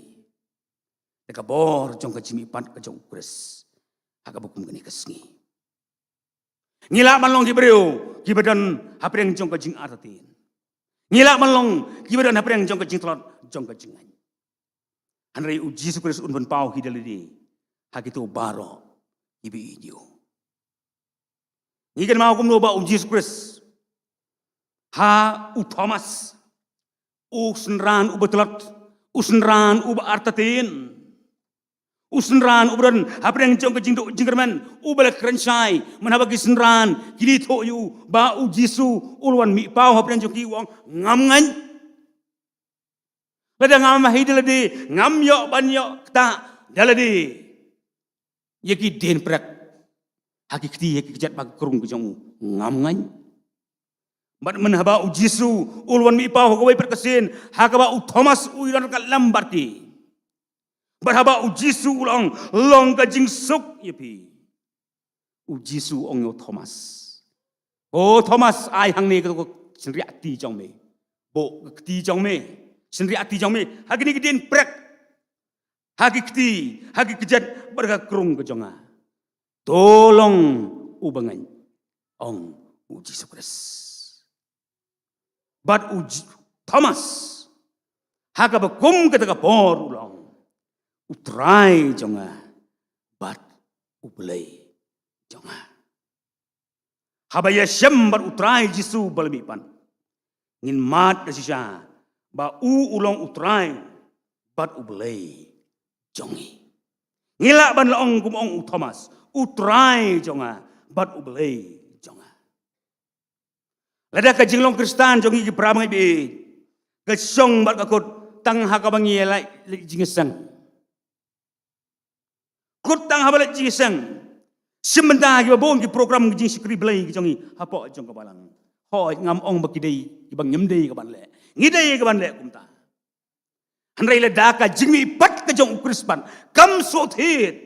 Deka bor jong ka jimi pat ka jong kres. Haka bukum gani kasngi. Ngila manlong ki breu ki badan hapreng jong ka jing artin. Ngila manlong ki badan hapreng jong ka jing tlot jong ka jingan. Anrai uji sukres unban pau ki dalidi. Hakitu baro ibi idio. Ikan mau kum loba Jesus Christ. Ha u Thomas. U senran u betelat. U senran u artatin. Usenran ubran hapreng jong kejing do jingkerman ubala krenchai menhabagi senran kili to yu ba u jisu ulwan mi pau hapreng jong ki wong ngam ngan lada ngam mahidil di ngam yo ban yo ta daladi yaki den prak hakikti yaki kejat bag kerung kejong ngam ngan bat menhaba u jisu ulwan mi pau hokawai perkesin hakaba u Thomas u iran ka lambarti berhaba ujisu ulang long kajing suk yepi ujisu ong yo Thomas oh Thomas ai hang ne ko senriak ti jong me bo ti jong me senriak ti jong me hagini gidin prek hagi kejat berga krung ke jonga tolong ubangan ong ujisu Kris bat uji Thomas haga bekum ketaka por ulang utrai jonga bat ublay jonga habaya syam bat utrai jisu balmipan ngin mat dasisha ba ulong utrai bat ublay jongi ngila ban laong kumong Thomas utrai jonga bat ublay jonga lada ka jinglong Kristan jongi ki pramai bi ka song bat kakut tang hakabangi lai jingesang kutang habalat jisang sementara kita bon ki program jing sikri belai ki jongi hapo jong kabalang ho ngam ong bakidei ki bang nyemdei ka banle ngidei ka banle kumta hanrai la daka jingmi pat ka jong krispan kam so thit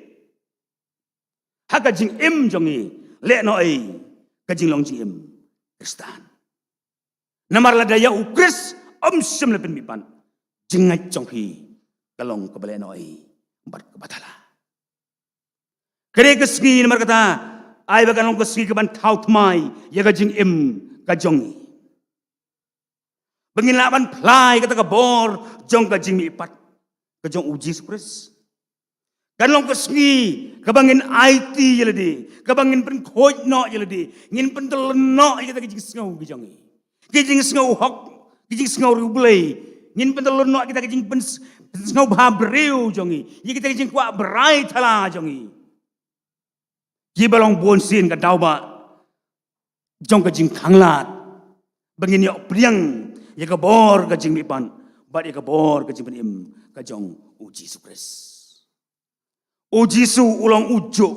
haka jing em jongi le no ai ka jing long jing em kristan namar la daya ukris sem le pen mi pan jingat jong hi kalong ka bale no ai bat ka batala kere keski nomor kata ai bagan long keski keban taut mai ya gajing im kajongi bengin laban plai kata ka bor jong gajing mi pat kajong uji Kris kan long keski kabangin IT yeledi kabangin pen khoj no yeledi ngin pen telno kata gajing sngau gijongi gajing sngau hok gajing sngau rublei ngin pen telno kita gajing pen sngau babreu jongi ye kita gajing kwa berai thala jongi Gibalong bonsin ka dauba jong ka jing khanglat bangin yo priang ya ka bor ka jing mipan bat ya ka bor ka jing im ka jong uji Kris uji su ulang ujo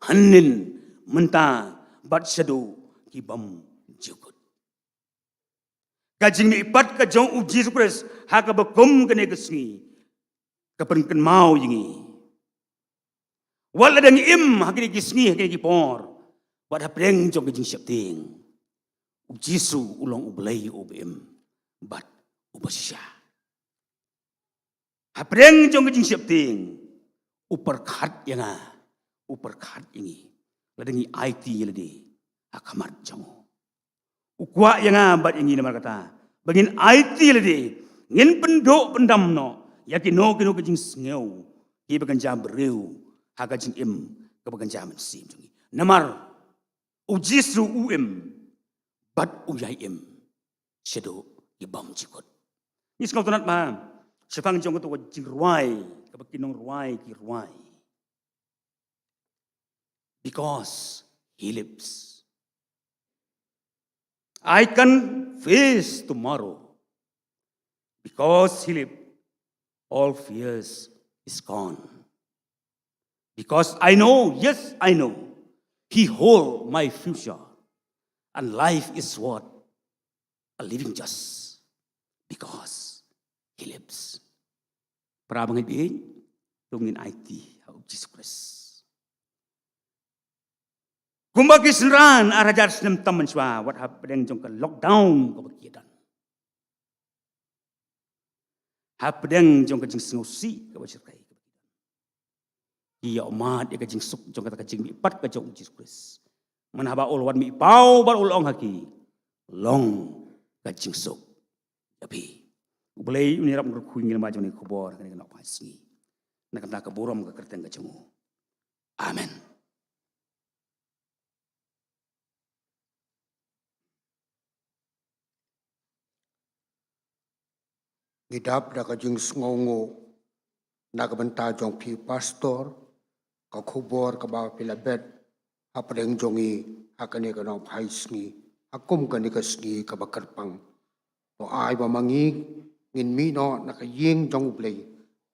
hanin menta bat shadu ki bam jukut ka jing mi pat ka jong uji Kris ha ka bakum ka ne kesngi ka pen mau yingi wala dang im hakini kisngi hakini kipor wad hapreng jong kejing syapting ujisu ulong ublay ubim bat ubasya hapreng jong kejing syapting uperkat yanga uperkat ini ladangi IT yeledi akamat jango ukwa yanga bat ini nama kata bangin IT yeledi ngin pendok pendam no yakin no kino kejing sngeu ki bagan jam bereu haga jing im kabagan jaman sim jongi namar ujisu uim bat uyai im sedo ibam jikot ni skau tonat ma sepang jong to jing ruai kabakinong ruai ki ruai because he lives I can face tomorrow because he lives all fears is gone. Because I know, yes, I know, He holds my future. And life is what? A living just. Because He lives. Para mga ibig, tungin IT, of Jesus Christ. Kung makisinran, arajar sinam taman siya, what happened yung lockdown kabakidan. Happened yung kajing singusi kabasirkay. Iya umat ya kajing suk jong kata kajing mi pat kajong Jesus Christ. Manhaba ulwan mi pau bar ulong haki. Long kajing suk. Tapi boleh unirap ngurkuing ngil majong ni kubor kan nak pasi. Nak kata kaburam ka kerteng kajong. Amen. Gidap da kajing sngongo Nakabenta jong pi pastor, ka kubor ka ba pilabet, hapadeng jongi, hakani ka nong paisngi, akum ka ni kasngi ka bakarpang. To ay ba mangi, ngin mi no nakayeng jong ublay,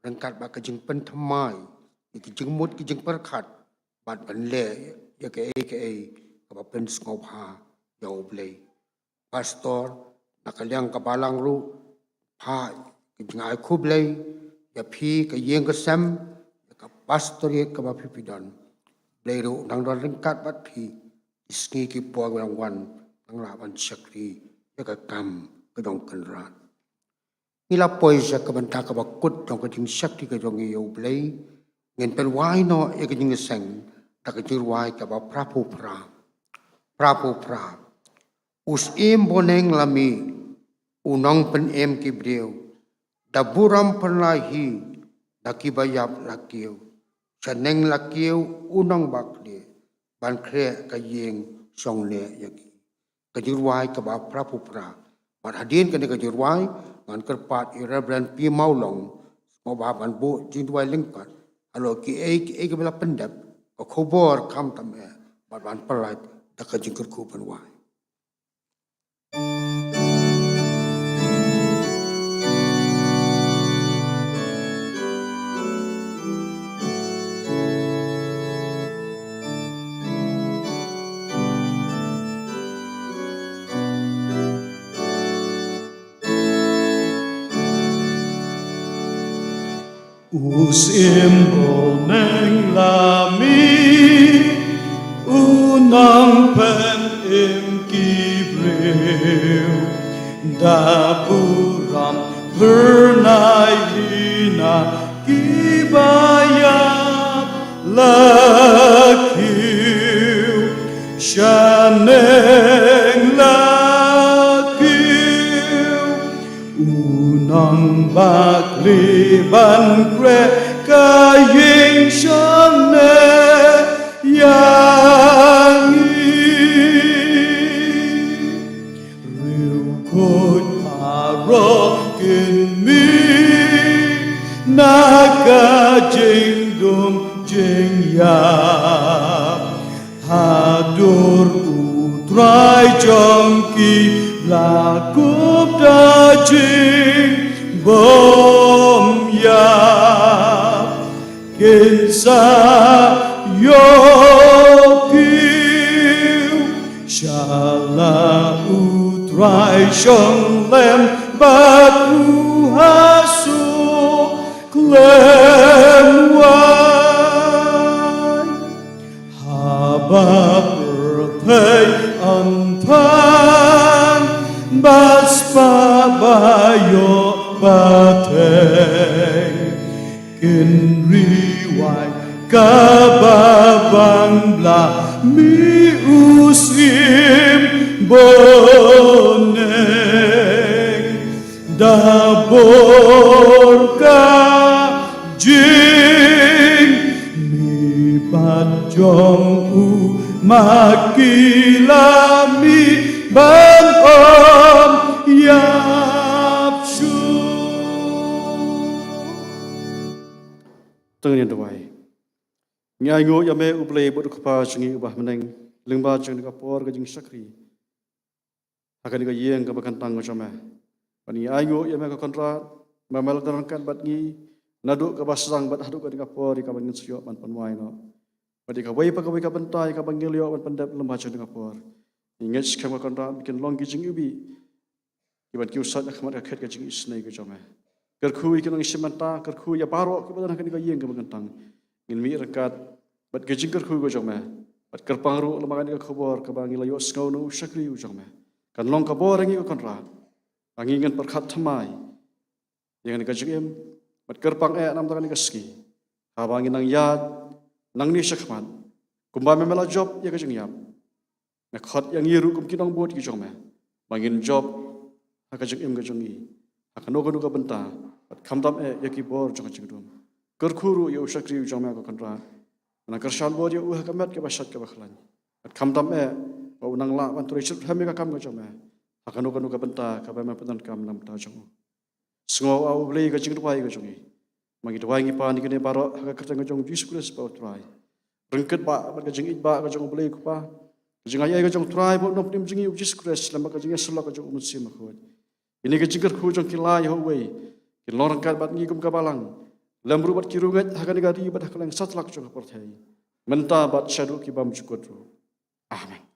rangkat ba ka jing pentamay, ikijing mut kijing perkat, bat banle, ya ka ba pens ngop ha, ya ublay. Pastor, nakaliang kabalang ru, pa, kijing ay kublay, ya pi ka yeng ka sem, ya ka pastor ya ka ba pipidon. Blay ru nang rangkat bat pi, isngi ki puag wan, nang laban syakri, ya ka kam, kadong kanrat. Ila poy siya kabanta ka bakut jong ka jing syakri ka jong iyo blay, ngin penway no ya ka jing seng, da ka jirway ka ba prapu pra. Prapu pra. Us im boneng lami, unang pen em kibriw, daburam penlahi, nakibayap lakiw, saneng lakiw unang bakli, ban kre ka yeng song le yagi. Kajirway ka ba prapu pra. Mat hadin ka ni kajirway, ngan kerpat irabran pi maulong, mababan bu jindway lingpat, alo ki ka bila pendap, ka kubor kam tam mat ban pelat, da ka jingker kupan way. Usimbol neng lami unang pen im kibriw daburam pernai hina kibayat lakiw syaneng lakiw unang bakliban kre kaying syane yangi riu kot parokin mi naga jing dum jing yap hadur utrai jongki lakup dajing bom yap kinsa yokiu shala utrai shong lem batu hasu klem wai haba perthei antan baspa bayo bateng kin riwai kababang bla mi usim boneng dabor ka jing mi bajong u makilami ban om yapsu. Tengin tuai. Ngai ngo ya me ublay bot kapa chingi ubah meneng lingba ching ka por ka jing sakri. Akan ka yeng ka bakan tang chama. Pani ai ngo ya me ka kontra mamal kan bat ngi nadu ka basang bat hadu ka por ka bangin syo man panwai no. Padi ka wai pa ka bentai ka bangil yo man pandap lembah ching ka por. Ingat ka kontra bikin long ki jing ubi. Iban ki usat ka mat ka khet ka jing isnai ka chama. Kerkhui kinang simanta kerkhui ya paro ki badan kan ka yeng ka bakan tang. Ngin mi rekat bat gejing kerkhui ko chama. Bat kerpang ru lemakan ka khobor ka bangil yo skau no sakri u chama. Kan long ka bor ngi ka kontra. Angin perkhat thamai. Yang ka jing bat kerpang nam tangan ka ski. Ha bangin nang yad nang ni sakmat. Kumba memela job ya ka jing yam. Na khot yang yiru kum kinang bot ki chama. Bangin job ha ka jing ka jing Akano ka benta, at kamdam ya ki bor jong jing dum. Kerkuru ya usakri jong ka kontra. Na kersal bor ya kamet ka basat ka bakhlan. At kamdam wa unang la ban turi chip hame ka kam ka jong. Akano ka benta ka ba ma penan kam nam ta jong. Sngo au blei ka jing pai ka jong. Magi doa ngi pa ni kene baro haka kertang jong Jesus Christ pa try. Rengket ba ba jeng it ba ka jong blai ku pa. Jeng ay ka jong try bo nop nim jeng Jesus Christ lam ka jeng sala ka jong musim ko. Ini ka jingker ku jong kilai ho we. Ki lorang kat bat ngi kum ka balang. Lam rubat ki rungat haka ni gari bat hakalang satlak jong porthai. Menta bat syadu ki bam jukut. Amen.